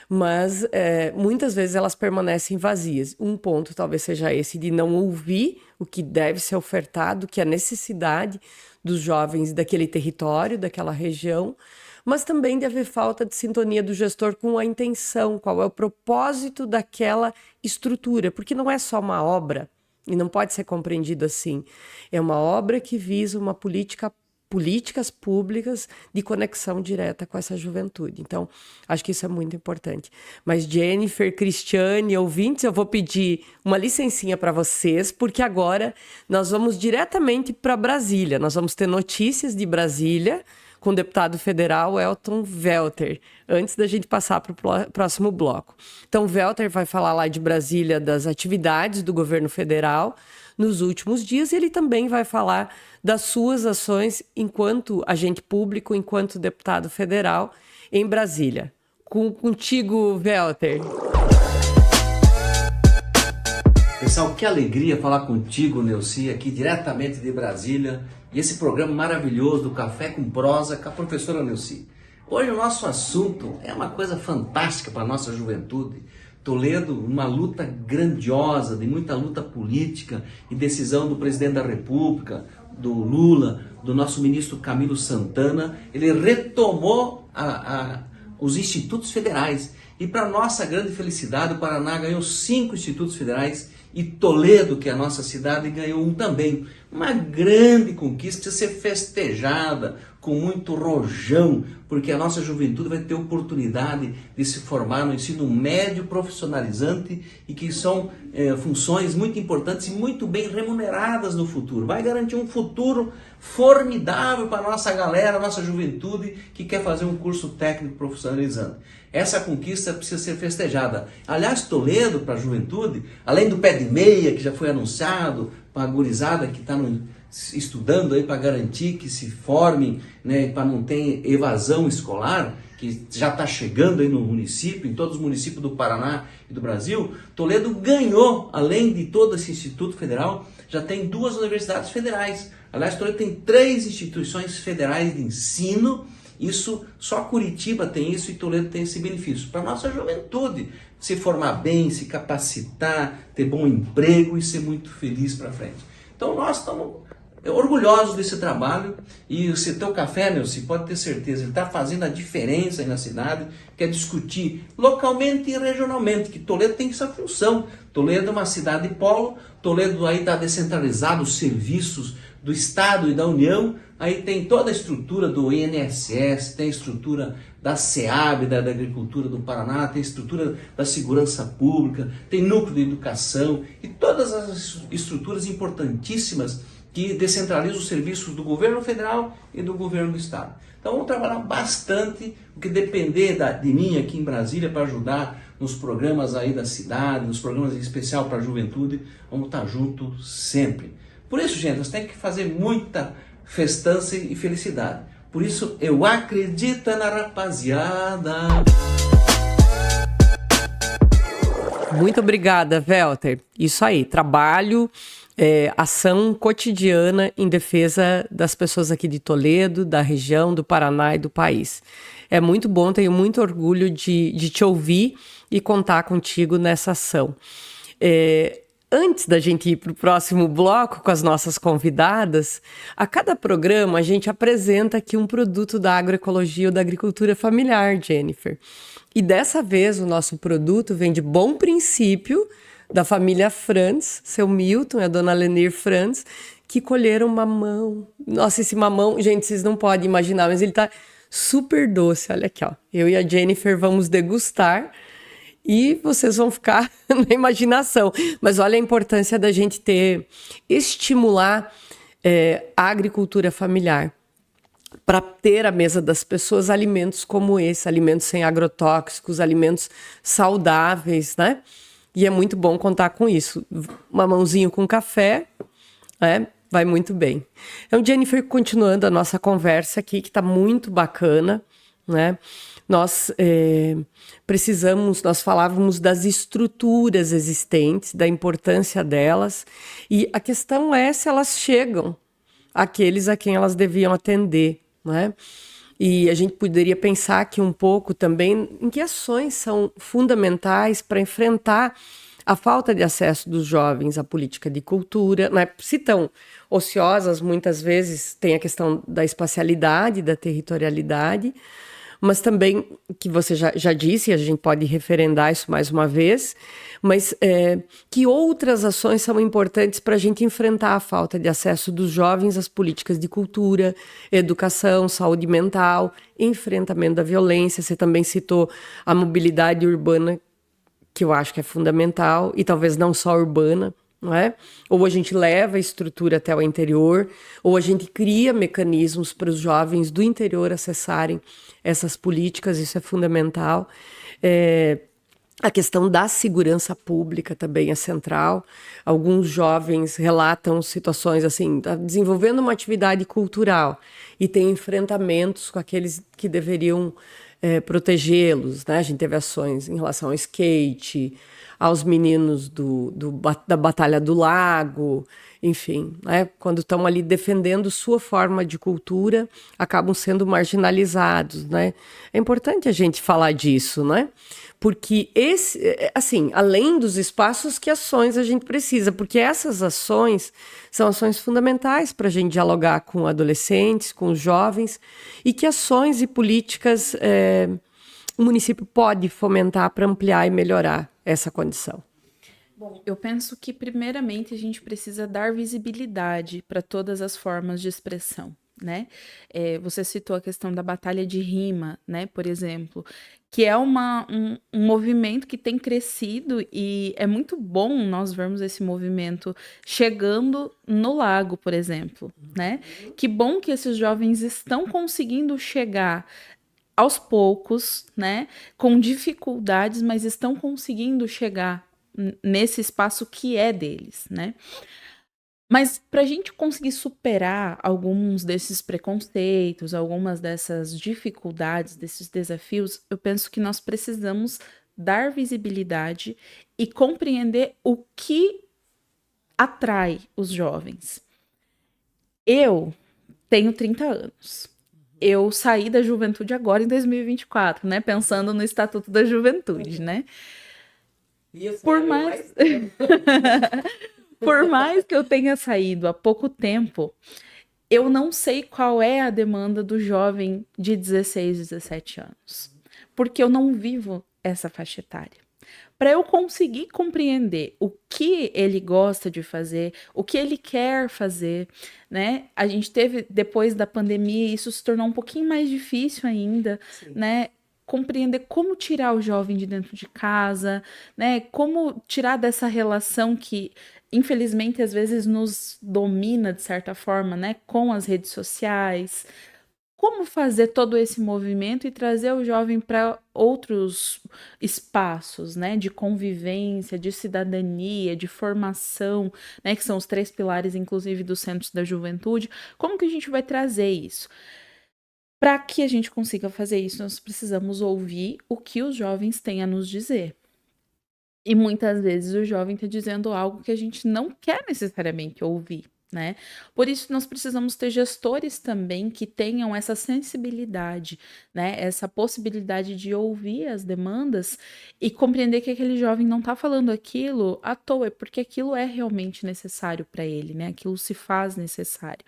mas muitas vezes elas permanecem vazias. Um ponto talvez seja esse, de não ouvir o que deve ser ofertado, que é a necessidade dos jovens daquele território, daquela região, mas também de haver falta de sintonia do gestor com a intenção, qual é o propósito daquela estrutura, porque não é só uma obra, e não pode ser compreendido assim. É uma obra que visa uma políticas públicas de conexão direta com essa juventude. Então, acho que isso é muito importante. Mas Jennifer, Cristiane, ouvintes, eu vou pedir uma licencinha para vocês, porque agora nós vamos diretamente para Brasília. Nós vamos ter notícias de Brasília com o deputado federal Elton Velter, antes da gente passar para o próximo bloco. Então, o Velter vai falar lá de Brasília das atividades do governo federal nos últimos dias, e ele também vai falar das suas ações enquanto agente público, enquanto deputado federal em Brasília. Contigo, Velter. Pessoal, que alegria falar contigo, Neuci, aqui diretamente de Brasília, e esse programa maravilhoso do Café com Prosa com a professora Neuci. Hoje o nosso assunto é uma coisa fantástica para a nossa juventude. Toledo, uma luta grandiosa, de muita luta política e decisão do presidente da República, do Lula, do nosso ministro Camilo Santana, ele retomou os institutos federais. E para nossa grande felicidade, o Paraná ganhou 5 institutos federais e Toledo, que é a nossa cidade, ganhou um também. Uma grande conquista, precisa ser festejada com muito rojão, porque a nossa juventude vai ter oportunidade de se formar no ensino médio profissionalizante e que são funções muito importantes e muito bem remuneradas no futuro. Vai garantir um futuro formidável para a nossa galera, a nossa juventude que quer fazer um curso técnico profissionalizante. Essa conquista precisa ser festejada. Aliás, Toledo, para a juventude, além do pé de meia, que já foi anunciado, para a gurizada que está estudando aí para garantir que se formem, né, para não ter evasão escolar, que já está chegando aí no município, em todos os municípios do Paraná e do Brasil, Toledo ganhou, além de todo esse Instituto Federal, já tem 2 universidades federais. Aliás, Toledo tem 3 instituições federais de ensino. Isso, só Curitiba tem isso e Toledo tem esse benefício. Para a nossa juventude, se formar bem, se capacitar, ter bom emprego e ser muito feliz para frente. Então nós estamos orgulhosos desse trabalho e o Teu Café, Neuci, pode ter certeza, ele está fazendo a diferença aí na cidade, quer discutir localmente e regionalmente, que Toledo tem essa função. Toledo é uma cidade polo, Toledo aí está descentralizado os serviços do Estado e da União, aí tem toda a estrutura do INSS, tem a estrutura da SEAB, da Agricultura do Paraná, tem a estrutura da Segurança Pública, tem núcleo de educação e todas as estruturas importantíssimas que descentraliza os serviços do governo federal e do governo do estado. Então vamos trabalhar bastante, o que depender de mim aqui em Brasília para ajudar nos programas aí da cidade, nos programas em especial para a juventude, vamos estar juntos sempre. Por isso, gente, nós temos que fazer muita festança e felicidade. Por isso, eu acredito na rapaziada. Muito obrigada, Welter. Isso aí, trabalho, ação cotidiana em defesa das pessoas aqui de Toledo, da região, do Paraná e do país. É muito bom, tenho muito orgulho de te ouvir e contar contigo nessa ação. Antes da gente ir para o próximo bloco com as nossas convidadas, a cada programa a gente apresenta aqui um produto da agroecologia ou da agricultura familiar, Jennifer. E dessa vez o nosso produto vem de Bom Princípio, da família Franz, seu Milton e a dona Lenir Franz, que colheram mamão. Nossa, esse mamão, gente, vocês não podem imaginar, mas ele tá super doce. Olha aqui, ó. Eu e a Jennifer vamos degustar. E vocês vão ficar na imaginação. Mas olha a importância da gente estimular a agricultura familiar para ter à mesa das pessoas alimentos como esse, alimentos sem agrotóxicos, alimentos saudáveis, né? E é muito bom contar com isso. Mamãozinho com café, vai muito bem. Então, Jennifer, continuando a nossa conversa aqui, que está muito bacana, né? Nós falávamos das estruturas existentes, da importância delas, e a questão é se elas chegam àqueles a quem elas deviam atender, né? E a gente poderia pensar aqui um pouco também em que ações são fundamentais para enfrentar a falta de acesso dos jovens à política de cultura, né? Se estão ociosas, muitas vezes tem a questão da espacialidade, da territorialidade, mas também, que você já disse, e a gente pode referendar isso mais uma vez, mas que outras ações são importantes para a gente enfrentar a falta de acesso dos jovens às políticas de cultura, educação, saúde mental, enfrentamento da violência. Você também citou a mobilidade urbana, que eu acho que é fundamental, e talvez não só urbana, não é? Ou a gente leva a estrutura até o interior, ou a gente cria mecanismos para os jovens do interior acessarem essas políticas, isso é fundamental. A questão da segurança pública também é central. Alguns jovens relatam situações assim, tá desenvolvendo uma atividade cultural e tem enfrentamentos com aqueles que deveriam protegê-los, né? A gente teve ações em relação ao skate, aos meninos da Batalha do Lago, enfim, né? Quando estão ali defendendo sua forma de cultura, acabam sendo marginalizados, né? É importante a gente falar disso, né? Porque além dos espaços, que ações a gente precisa, porque essas ações são ações fundamentais para a gente dialogar com adolescentes, com os jovens, e que ações e políticas o município pode fomentar para ampliar e melhorar essa condição. Bom, eu penso que, primeiramente, a gente precisa dar visibilidade para todas as formas de expressão, né? Você citou a questão da batalha de rima, né, por exemplo, que é um movimento que tem crescido e é muito bom nós vermos esse movimento chegando no Lago, por exemplo, né? Que bom que esses jovens estão conseguindo chegar aos poucos, né, com dificuldades, mas estão conseguindo chegar nesse espaço que é deles, né? Mas para a gente conseguir superar alguns desses preconceitos, algumas dessas dificuldades, desses desafios, eu penso que nós precisamos dar visibilidade e compreender o que atrai os jovens. Eu tenho 30 anos. Eu saí da juventude agora em 2024, né? Pensando no Estatuto da Juventude, né? Por mais que eu tenha saído há pouco tempo, eu não sei qual é a demanda do jovem de 16, 17 anos. Porque eu não vivo essa faixa etária. Para eu conseguir compreender o que ele gosta de fazer, o que ele quer fazer, né? A gente teve, depois da pandemia, isso se tornou um pouquinho mais difícil ainda, sim, né? Compreender como tirar o jovem de dentro de casa, né? Como tirar dessa relação que infelizmente, às vezes nos domina de certa forma, né, com as redes sociais. Como fazer todo esse movimento e trazer o jovem para outros espaços, né, de convivência, de cidadania, de formação, né, que são os 3 pilares, inclusive, dos centros da juventude. Como que a gente vai trazer isso? Para que a gente consiga fazer isso, nós precisamos ouvir o que os jovens têm a nos dizer. E muitas vezes o jovem está dizendo algo que a gente não quer necessariamente ouvir, né? Por isso nós precisamos ter gestores também que tenham essa sensibilidade, né? Essa possibilidade de ouvir as demandas e compreender que aquele jovem não está falando aquilo à toa, é porque aquilo é realmente necessário para ele, né? Aquilo se faz necessário.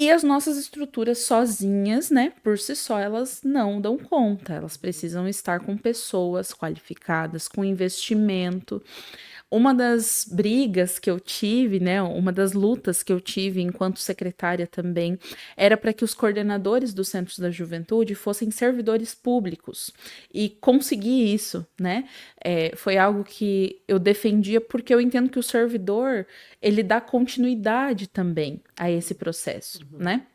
E as nossas estruturas sozinhas, né, por si só, elas não dão conta. Elas precisam estar com pessoas qualificadas, com investimento. Uma das brigas que eu tive, né, uma das lutas que eu tive enquanto secretária também, era para que os coordenadores dos centros da juventude fossem servidores públicos. E conseguir isso, né, foi algo que eu defendia porque eu entendo que o servidor, ele dá continuidade também a esse processo, né?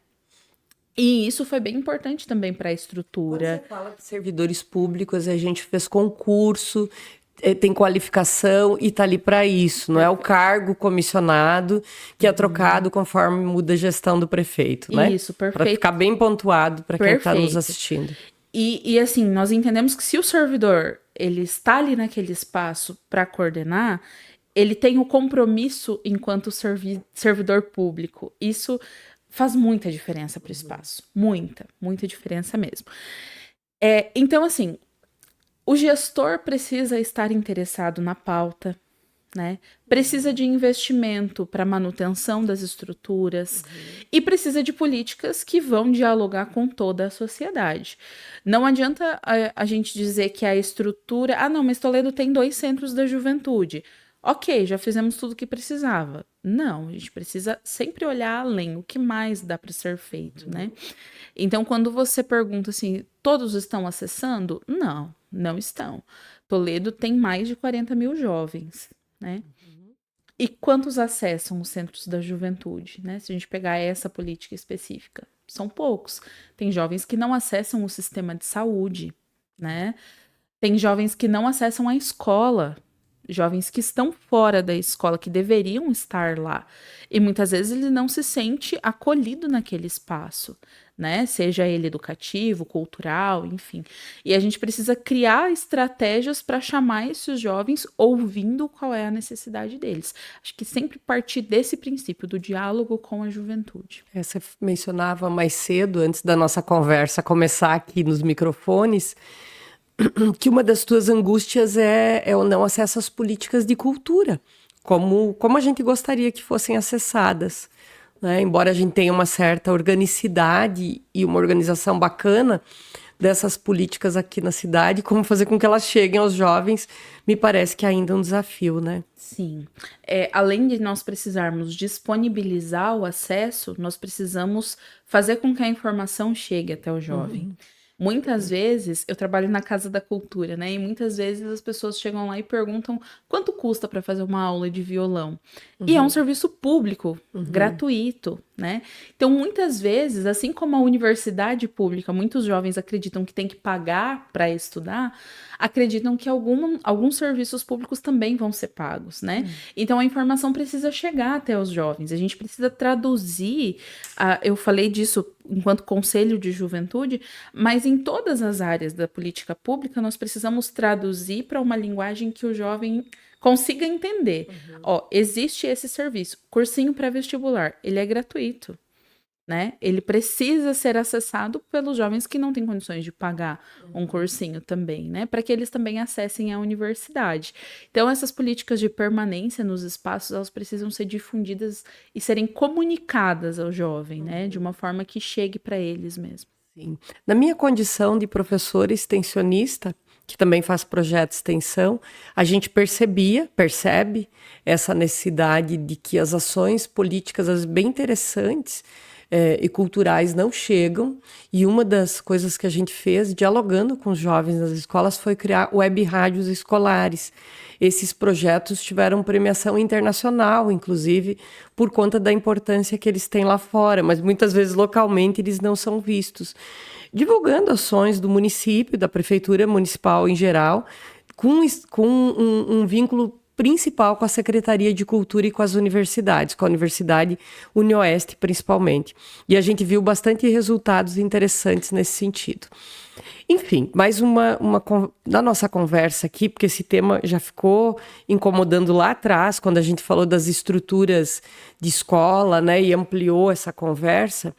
E isso foi bem importante também para a estrutura. Quando você fala de servidores públicos, a gente fez concurso, tem qualificação e tá ali para isso. Não é o cargo comissionado que é trocado conforme muda a gestão do prefeito, né? Isso, perfeito. Para ficar bem pontuado para quem está nos Perfeito. assistindo. E assim, nós entendemos que se o servidor ele está ali naquele espaço para coordenar, ele tem o compromisso enquanto servidor público. Isso faz muita diferença para o espaço. Muita, muita diferença mesmo. Então, assim, o gestor precisa estar interessado na pauta, né? Precisa de investimento para manutenção das estruturas e precisa de políticas que vão dialogar com toda a sociedade. Não adianta a gente dizer que a estrutura... Ah, não, mas Toledo tem 2 centros da juventude. Ok, já fizemos tudo o que precisava. Não, a gente precisa sempre olhar além, o que mais dá para ser feito, né? Então, quando você pergunta assim, todos estão acessando? Não, não estão. Toledo tem mais de 40 mil jovens, né? E quantos acessam os centros da juventude, né? Se a gente pegar essa política específica, são poucos. Tem jovens que não acessam o sistema de saúde, né? Tem jovens que não acessam a escola, jovens que estão fora da escola, que deveriam estar lá. E muitas vezes ele não se sente acolhido naquele espaço, né? Seja ele educativo, cultural, enfim. E a gente precisa criar estratégias para chamar esses jovens ouvindo qual é a necessidade deles. Acho que sempre partir desse princípio, do diálogo com a juventude. Você mencionava mais cedo, antes da nossa conversa começar aqui nos microfones, que uma das tuas angústias é o não acesso às políticas de cultura, como a gente gostaria que fossem acessadas, né? Embora a gente tenha uma certa organicidade e uma organização bacana dessas políticas aqui na cidade, como fazer com que elas cheguem aos jovens, me parece que ainda é um desafio, né? Sim. Além de nós precisarmos disponibilizar o acesso, nós precisamos fazer com que a informação chegue até o jovem. Muitas vezes, eu trabalho na Casa da Cultura, né? E muitas vezes as pessoas chegam lá e perguntam quanto custa para fazer uma aula de violão. E é um serviço público, gratuito, né? Então, muitas vezes, assim como a universidade pública, muitos jovens acreditam que tem que pagar para estudar, acreditam que alguns serviços públicos também vão ser pagos, né? Então, a informação precisa chegar até os jovens. A gente precisa traduzir, eu falei disso enquanto conselho de juventude, mas em todas as áreas da política pública, nós precisamos traduzir para uma linguagem que o jovem consiga entender. Ó, existe esse serviço, cursinho pré-vestibular, ele é gratuito, né? Ele precisa ser acessado pelos jovens que não têm condições de pagar um cursinho também, né? Para que eles também acessem a universidade. Então, essas políticas de permanência nos espaços, elas precisam ser difundidas e serem comunicadas ao jovem, né? De uma forma que chegue para eles mesmo. Sim. Na minha condição de professora extensionista, que também faz projeto de extensão, a gente percebe essa necessidade de que as ações políticas, as bem interessantes, e culturais não chegam. E uma das coisas que a gente fez, dialogando com os jovens das escolas, foi criar web rádios escolares. Esses projetos tiveram premiação internacional, inclusive, por conta da importância que eles têm lá fora, mas muitas vezes localmente eles não são vistos. Divulgando ações do município, da prefeitura municipal em geral, com um vínculo principal com a Secretaria de Cultura e com as universidades, com a Universidade UniOeste principalmente. E a gente viu bastante resultados interessantes nesse sentido. Enfim, mais uma da nossa conversa aqui, porque esse tema já ficou incomodando lá atrás, quando a gente falou das estruturas de escola, né, e ampliou essa conversa.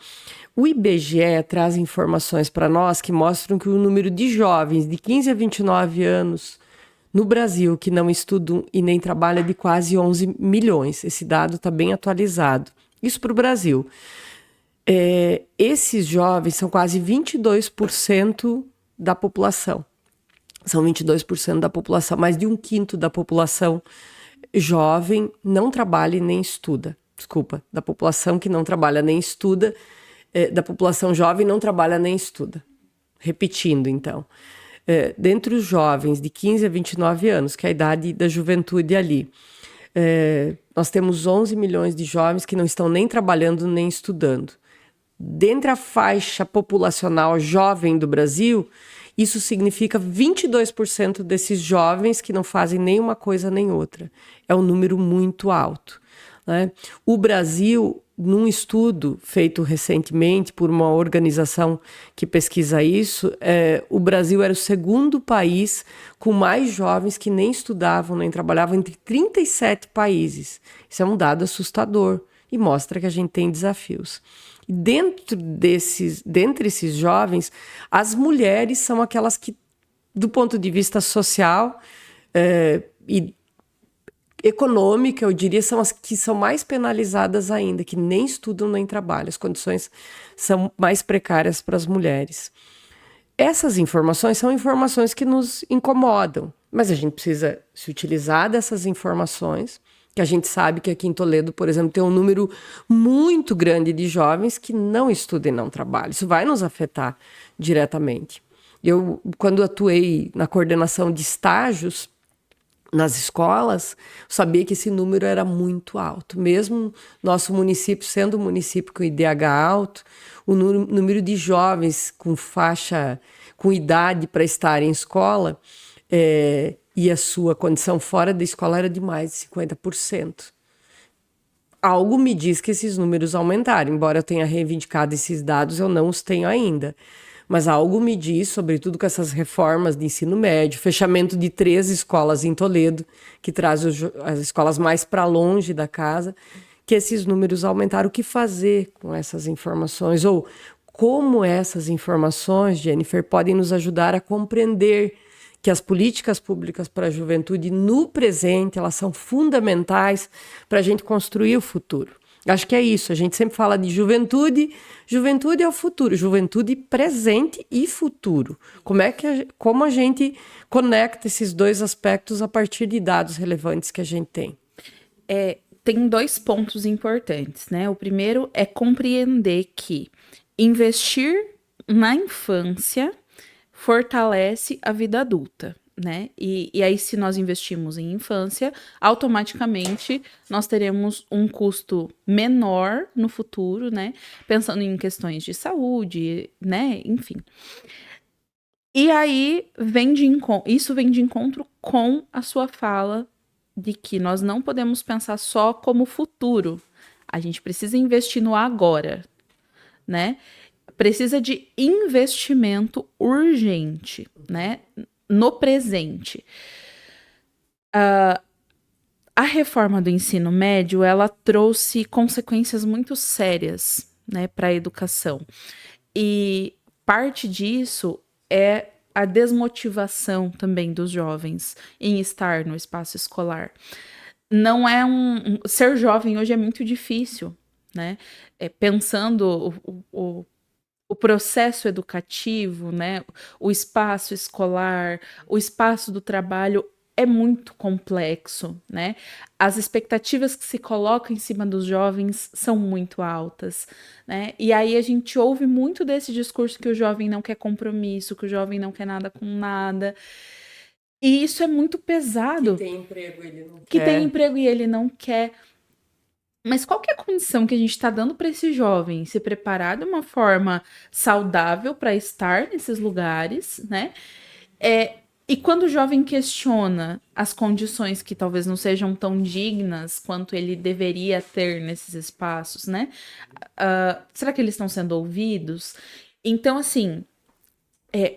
O IBGE traz informações para nós que mostram que o número de jovens de 15 a 29 anos no Brasil que não estudam e nem trabalham é de quase 11 milhões. Esse dado está bem atualizado. Isso para o Brasil. Esses jovens são quase 22% da população. São 22% da população. Mais de 1/5 da população jovem não trabalha e nem estuda. Desculpa, da população que não trabalha nem estuda, da população jovem não trabalha nem estuda. Repetindo, então. Dentre os jovens de 15 a 29 anos, que é a idade da juventude ali, nós temos 11 milhões de jovens que não estão nem trabalhando nem estudando. Dentre a faixa populacional jovem do Brasil, isso significa 22% desses jovens que não fazem nem uma coisa nem outra. É um número muito alto, né? O Brasil, num estudo feito recentemente por uma organização que pesquisa isso, o Brasil era o segundo país com mais jovens que nem estudavam nem trabalhavam entre 37 países. Isso é um dado assustador e mostra que a gente tem desafios. E dentre esses jovens, as mulheres são aquelas que, do ponto de vista social e econômica, eu diria, são as que são mais penalizadas ainda, que nem estudam nem trabalham. As condições são mais precárias para as mulheres. Essas informações são informações que nos incomodam, mas a gente precisa se utilizar dessas informações, que a gente sabe que aqui em Toledo, por exemplo, tem um número muito grande de jovens que não estudam e não trabalham. Isso vai nos afetar diretamente. Eu, quando atuei na coordenação de estágios nas escolas, sabia que esse número era muito alto. Mesmo nosso município sendo um município com IDH alto, o número de jovens com idade para estar em escola e a sua condição fora da escola era de mais de 50%. Algo me diz que esses números aumentaram, embora eu tenha reivindicado esses dados, eu não os tenho ainda. Mas algo me diz, sobretudo com essas reformas de ensino médio, fechamento de 3 escolas em Toledo, que traz as escolas mais para longe da casa, que esses números aumentaram. O que fazer com essas informações? Ou como essas informações, Jennifer, podem nos ajudar a compreender que as políticas públicas para a juventude no presente, elas são fundamentais para a gente construir o futuro. Acho que é isso, a gente sempre fala de juventude, juventude é o futuro, juventude presente e futuro. Como a gente conecta esses dois aspectos a partir de dados relevantes que a gente tem? Tem 2 pontos importantes, né? O primeiro é compreender que investir na infância fortalece a vida adulta, né? E aí, se nós investimos em infância, automaticamente nós teremos um custo menor no futuro, né? Pensando em questões de saúde, né? Enfim. E aí, isso vem de encontro com a sua fala de que nós não podemos pensar só como futuro. A gente precisa investir no agora, né? Precisa de investimento urgente, né? No presente. A reforma do ensino médio, ela trouxe consequências muito sérias, né, para a educação. E parte disso é a desmotivação também dos jovens em estar no espaço escolar. Não é ser jovem hoje é muito difícil, né? Pensando o processo educativo, né, o espaço escolar, o espaço do trabalho, é muito complexo, né? As expectativas que se colocam em cima dos jovens são muito altas, né? E aí a gente ouve muito desse discurso que o jovem não quer compromisso, que o jovem não quer nada com nada. E isso é muito pesado. Que tem emprego ele não Que quer. tem emprego e ele não quer. Mas qual que é a condição que a gente está dando para esse jovem se preparar de uma forma saudável para estar nesses lugares, né? E quando o jovem questiona as condições que talvez não sejam tão dignas quanto ele deveria ter nesses espaços, né? Será que eles estão sendo ouvidos? Então, assim,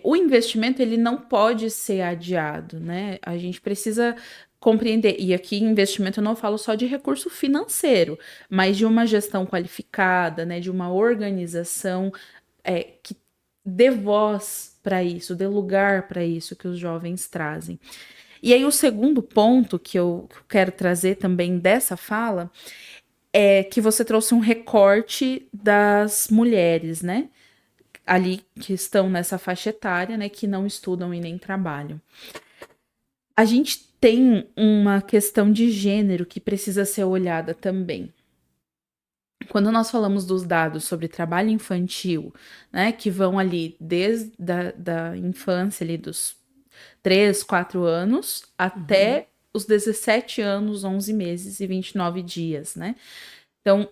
o investimento ele não pode ser adiado, né? A gente precisa compreender, e aqui investimento eu não falo só de recurso financeiro, mas de uma gestão qualificada, né? De uma organização que dê voz para isso, dê lugar para isso que os jovens trazem. E aí o segundo ponto que eu quero trazer também dessa fala é que você trouxe um recorte das mulheres, né? Ali que estão nessa faixa etária, né, que não estudam e nem trabalham. A gente tem uma questão de gênero que precisa ser olhada também. Quando nós falamos dos dados sobre trabalho infantil, né, que vão ali desde da infância, ali dos 3, 4 anos, até os 17 anos, 11 meses e 29 dias, né? Então,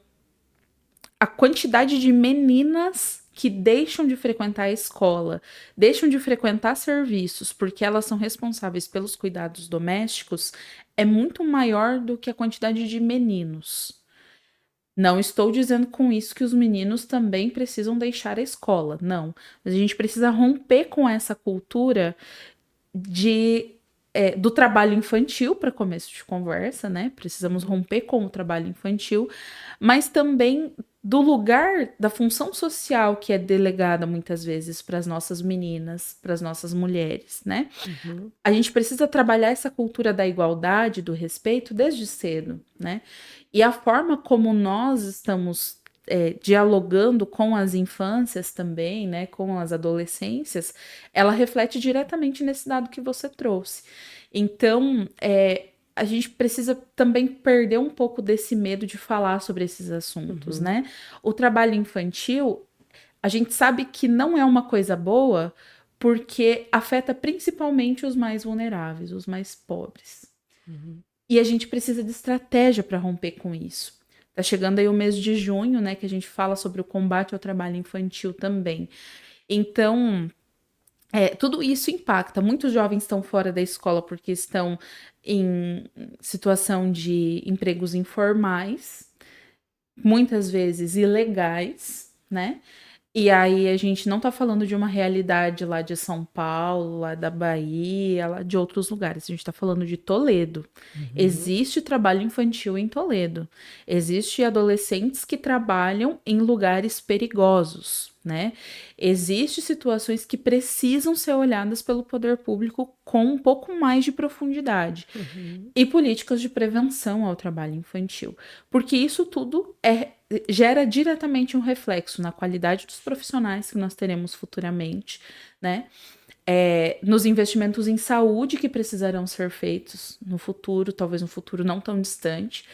a quantidade de meninas que deixam de frequentar a escola, deixam de frequentar serviços porque elas são responsáveis pelos cuidados domésticos, é muito maior do que a quantidade de meninos. Não estou dizendo com isso que os meninos também precisam deixar a escola, não. Mas a gente precisa romper com essa cultura do trabalho infantil, para começo de conversa, né? Precisamos romper com o trabalho infantil, mas também do lugar da função social que é delegada muitas vezes para as nossas meninas, para as nossas mulheres, né? A gente precisa trabalhar essa cultura da igualdade, do respeito desde cedo, né? E a forma como nós estamos dialogando com as infâncias também, né, com as adolescências, ela reflete diretamente nesse dado que você trouxe. Então, a gente precisa também perder um pouco desse medo de falar sobre esses assuntos, né? O trabalho infantil, a gente sabe que não é uma coisa boa porque afeta principalmente os mais vulneráveis, os mais pobres. E a gente precisa de estratégia para romper com isso. Tá chegando aí o mês de junho, né, que a gente fala sobre o combate ao trabalho infantil também. Então, tudo isso impacta. Muitos jovens estão fora da escola porque estão em situação de empregos informais, muitas vezes ilegais, né? E aí a gente não tá falando de uma realidade lá de São Paulo, lá da Bahia, lá de outros lugares. A gente tá falando de Toledo. Existe trabalho infantil em Toledo. Existe adolescentes que trabalham em lugares perigosos, né? Existem situações que precisam ser olhadas pelo poder público com um pouco mais de profundidade. E políticas de prevenção ao trabalho infantil. Porque isso tudo gera diretamente um reflexo na qualidade dos profissionais que nós teremos futuramente, né? Nos investimentos em saúde que precisarão ser feitos no futuro, talvez no futuro não tão distante,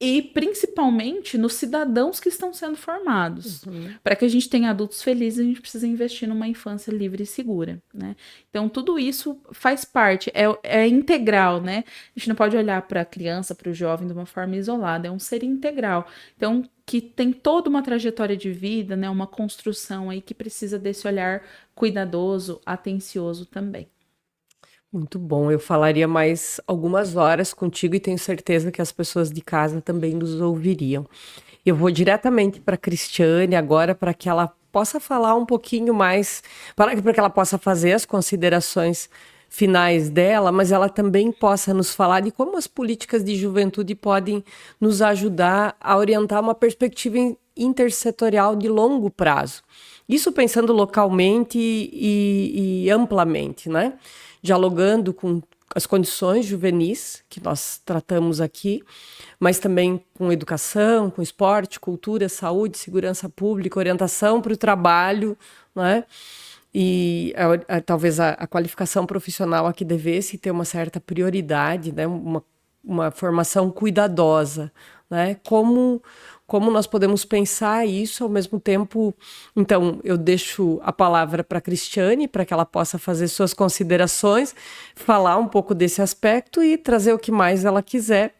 e principalmente nos cidadãos que estão sendo formados. Para que a gente tenha adultos felizes, a gente precisa investir numa infância livre e segura, né? Então, tudo isso faz parte, é integral, né? A gente não pode olhar para a criança, para o jovem de uma forma isolada, é um ser integral. Então, que tem toda uma trajetória de vida, né? Uma construção aí que precisa desse olhar cuidadoso, atencioso também. Muito bom, eu falaria mais algumas horas contigo e tenho certeza que as pessoas de casa também nos ouviriam. Eu vou diretamente para a Cristiane agora para que ela possa falar um pouquinho mais, para que ela possa fazer as considerações finais dela, mas ela também possa nos falar de como as políticas de juventude podem nos ajudar a orientar uma perspectiva intersetorial de longo prazo. Isso pensando localmente e amplamente, né? Dialogando com as condições juvenis que nós tratamos aqui, mas também com educação, com esporte, cultura, saúde, segurança pública, orientação para o trabalho, né? e talvez a qualificação profissional aqui devesse ter uma certa prioridade, né? Uma formação cuidadosa, né? Como nós podemos pensar isso ao mesmo tempo? Então, eu deixo a palavra para a Cristiane, para que ela possa fazer suas considerações, falar um pouco desse aspecto e trazer o que mais ela quiser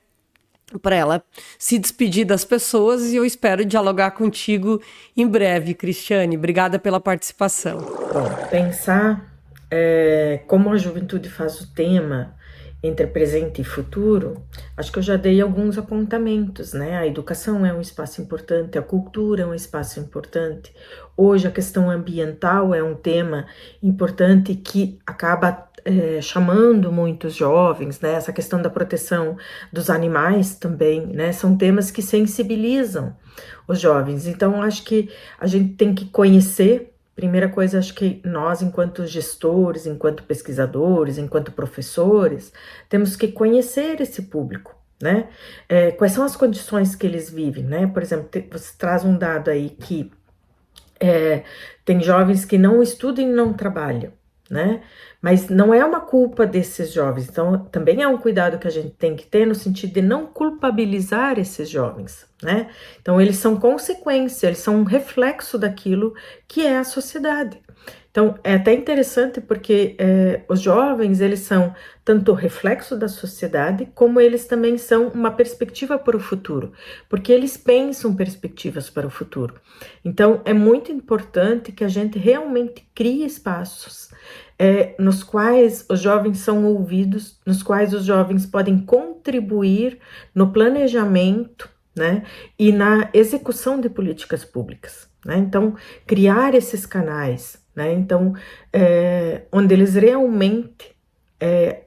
para ela se despedir das pessoas, e eu espero dialogar contigo em breve, Cristiane. Obrigada pela participação. Bom, pensar como a juventude faz o tema entre presente e futuro, acho que eu já dei alguns apontamentos, né? A educação é um espaço importante, a cultura é um espaço importante. Hoje a questão ambiental é um tema importante que acaba chamando muitos jovens, né? Essa questão da proteção dos animais também, né? São temas que sensibilizam os jovens. Então, acho que a gente tem que conhecer. Primeira coisa, acho que nós, enquanto gestores, enquanto pesquisadores, enquanto professores, temos que conhecer esse público, né? Quais são as condições que eles vivem, né? Por exemplo, você traz um dado aí que tem jovens que não estudam e não trabalham, né? Mas não é uma culpa desses jovens, então também é um cuidado que a gente tem que ter no sentido de não culpabilizar esses jovens, né? Então eles são consequência, eles são um reflexo daquilo que é a sociedade. Então é até interessante porque os jovens, eles são tanto reflexo da sociedade, como eles também são uma perspectiva para o futuro, porque eles pensam perspectivas para o futuro. Então é muito importante que a gente realmente crie espaços nos quais os jovens são ouvidos, nos quais os jovens podem contribuir no planejamento, né, e na execução de políticas públicas, né? Então, criar esses canais, né? Então, onde eles realmente,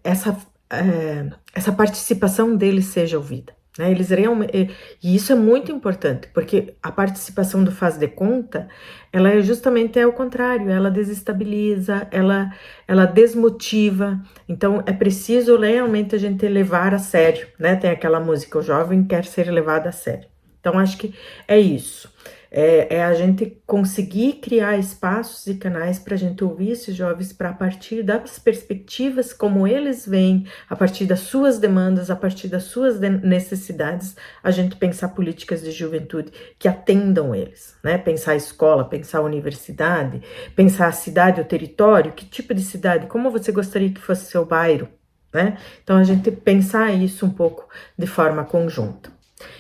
essa participação deles seja ouvida. Né? Eles realmente, e isso é muito importante, porque a participação do faz de conta, ela é justamente ao contrário, ela desestabiliza, ela desmotiva. Então é preciso realmente a gente levar a sério, né? Tem aquela música, o jovem quer ser levado a sério. Então acho que é isso. É a gente conseguir criar espaços e canais para a gente ouvir esses jovens, para a partir das perspectivas como eles veem, a partir das suas demandas, a partir das suas necessidades, a gente pensar políticas de juventude que atendam eles, né? Pensar a escola, pensar a universidade, pensar a cidade, o território, que tipo de cidade, como você gostaria que fosse seu bairro, né? Então a gente pensar isso um pouco de forma conjunta.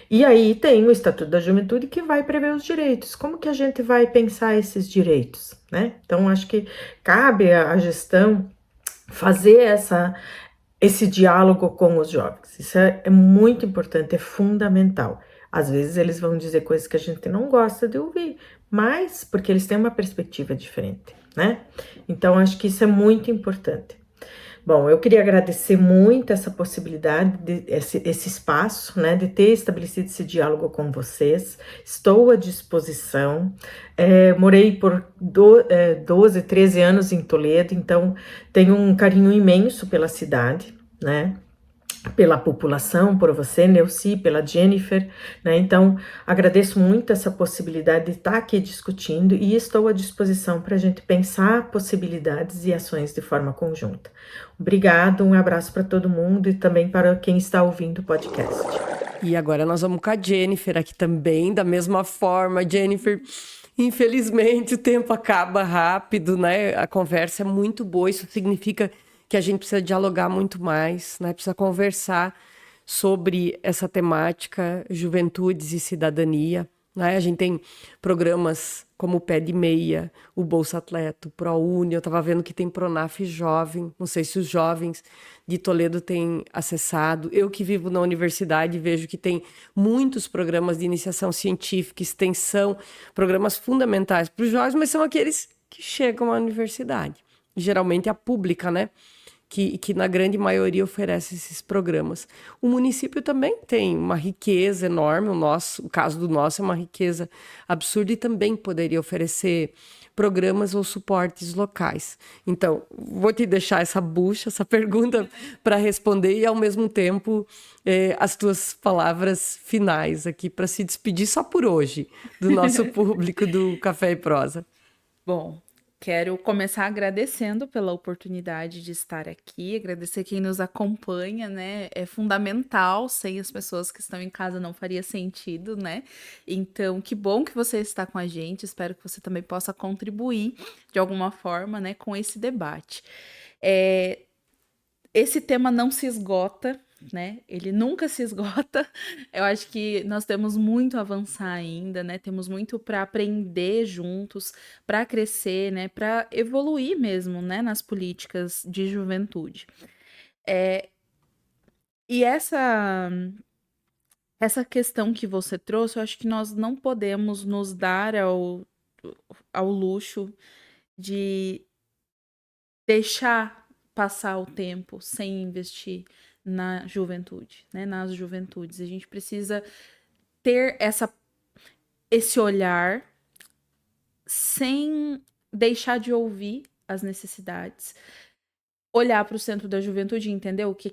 E aí tem o Estatuto da Juventude que vai prever os direitos. Como que a gente vai pensar esses direitos, né? Então, acho que cabe à gestão fazer esse diálogo com os jovens. Isso é muito importante, é fundamental. Às vezes eles vão dizer coisas que a gente não gosta de ouvir, mas porque eles têm uma perspectiva diferente, né? Então, acho que isso é muito importante. Bom, eu queria agradecer muito essa possibilidade, esse espaço, né, de ter estabelecido esse diálogo com vocês. Estou à disposição. Morei por 12, 13 anos em Toledo, então tenho um carinho imenso pela cidade, né? Pela população, por você, Neuci, pela Jennifer, né? Então, agradeço muito essa possibilidade de estar aqui discutindo e estou à disposição para a gente pensar possibilidades e ações de forma conjunta. Obrigado, um abraço para todo mundo e também para quem está ouvindo o podcast. E agora nós vamos com a Jennifer aqui também, da mesma forma. Jennifer, infelizmente o tempo acaba rápido, né? A conversa é muito boa, isso significa que a gente precisa dialogar muito mais, né? Precisa conversar sobre essa temática, juventudes e cidadania, né? A gente tem programas como o Pé de Meia, o Bolsa Atleta, o ProUni, eu estava vendo que tem Pronaf Jovem, não sei se os jovens de Toledo têm acessado. Eu que vivo na universidade vejo que tem muitos programas de iniciação científica, extensão, programas fundamentais para os jovens, mas são aqueles que chegam à universidade. Geralmente a pública, né? Que na grande maioria oferece esses programas. O município também tem uma riqueza enorme, o caso do nosso é uma riqueza absurda e também poderia oferecer programas ou suportes locais. Então, vou te deixar essa pergunta para responder e, ao mesmo tempo, as tuas palavras finais aqui para se despedir só por hoje do nosso público do Café e Prosa. Bom, Quero começar agradecendo pela oportunidade de estar aqui, agradecer quem nos acompanha, né? É fundamental, sem as pessoas que estão em casa não faria sentido, né? Então, que bom que você está com a gente, espero que você também possa contribuir de alguma forma, né, com esse debate. Esse tema não se esgota, né? Ele nunca se esgota. Eu acho que nós temos muito a avançar ainda, né? Temos muito para aprender juntos, para crescer, né? Para evoluir mesmo, né? Nas políticas de juventude. E essa questão que você trouxe, eu acho que nós não podemos nos dar ao luxo de deixar passar o tempo sem investir na juventude, né? Nas juventudes. A gente precisa ter esse olhar sem deixar de ouvir as necessidades. Olhar para o centro da juventude e entender o que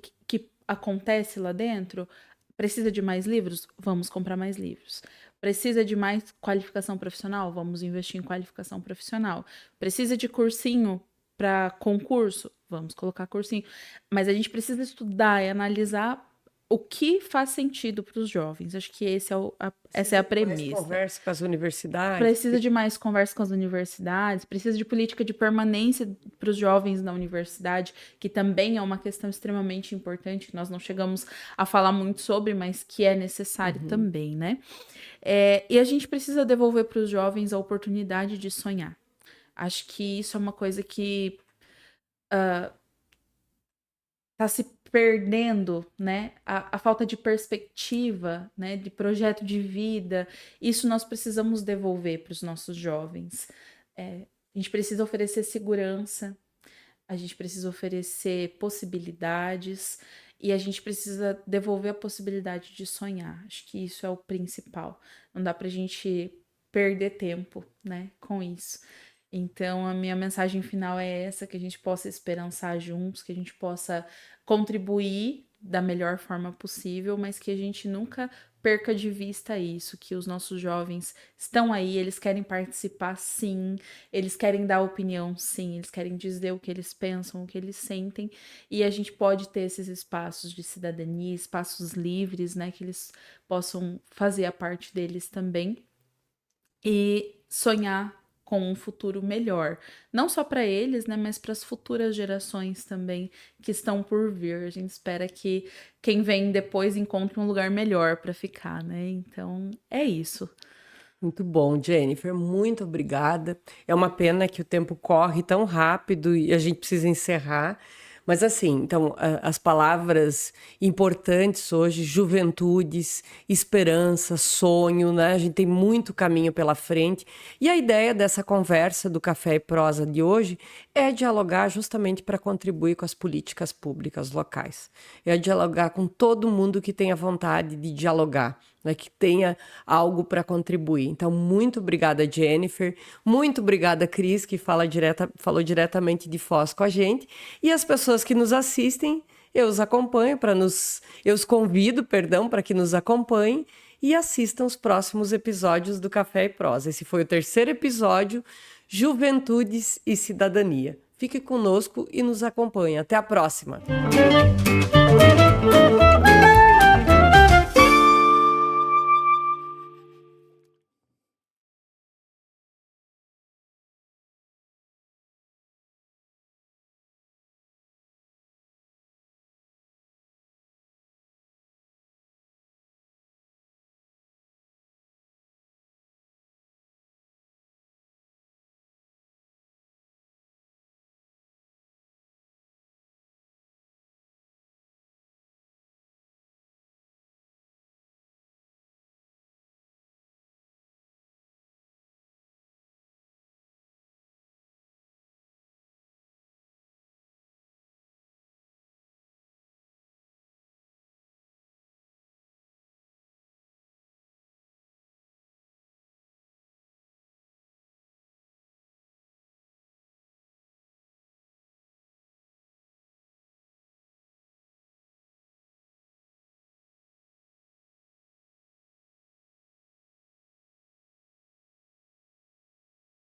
acontece lá dentro. Precisa de mais livros? Vamos comprar mais livros. Precisa de mais qualificação profissional? Vamos investir em qualificação profissional. Precisa de cursinho para concurso? Vamos colocar cursinho. Mas a gente precisa estudar e analisar o que faz sentido para os jovens. Acho que essa é a premissa. Mais conversa com as universidades. Precisa de mais conversa com as universidades, precisa de política de permanência para os jovens na universidade, que também é uma questão extremamente importante, que nós não chegamos a falar muito sobre, mas que é necessário também, né? E a gente precisa devolver para os jovens a oportunidade de sonhar. Acho que isso é uma coisa que está se perdendo, né? A falta de perspectiva, né? De projeto de vida. Isso nós precisamos devolver para os nossos jovens. A gente precisa oferecer segurança, a gente precisa oferecer possibilidades e a gente precisa devolver a possibilidade de sonhar. Acho que isso é o principal. Não dá para a gente perder tempo, né? Com isso. Então, a minha mensagem final é essa, que a gente possa esperançar juntos, que a gente possa contribuir da melhor forma possível, mas que a gente nunca perca de vista isso, que os nossos jovens estão aí, eles querem participar sim, eles querem dar opinião sim, eles querem dizer o que eles pensam, o que eles sentem, e a gente pode ter esses espaços de cidadania, espaços livres, né, que eles possam fazer a parte deles também, e sonhar com um futuro melhor, não só para eles, né, mas para as futuras gerações também que estão por vir. A gente espera que quem vem depois encontre um lugar melhor para ficar, né? Então, é isso. Muito bom, Jennifer, muito obrigada. É uma pena que o tempo corre tão rápido e a gente precisa encerrar. Mas assim, então, as palavras importantes hoje, juventudes, esperança, sonho, né? A gente tem muito caminho pela frente. E a ideia dessa conversa do Café e Prosa de hoje é dialogar justamente para contribuir com as políticas públicas locais. É dialogar com todo mundo que tenha vontade de dialogar, né, que tenha algo para contribuir. Então, muito obrigada, Jennifer. Muito obrigada, Cris, que falou diretamente de Foz com a gente. E as pessoas que nos assistem, eu os convido, para que nos acompanhem e assistam os próximos episódios do Café e Prosa. Esse foi o 3º episódio, Juventudes e Cidadania. Fique conosco e nos acompanhe. Até a próxima!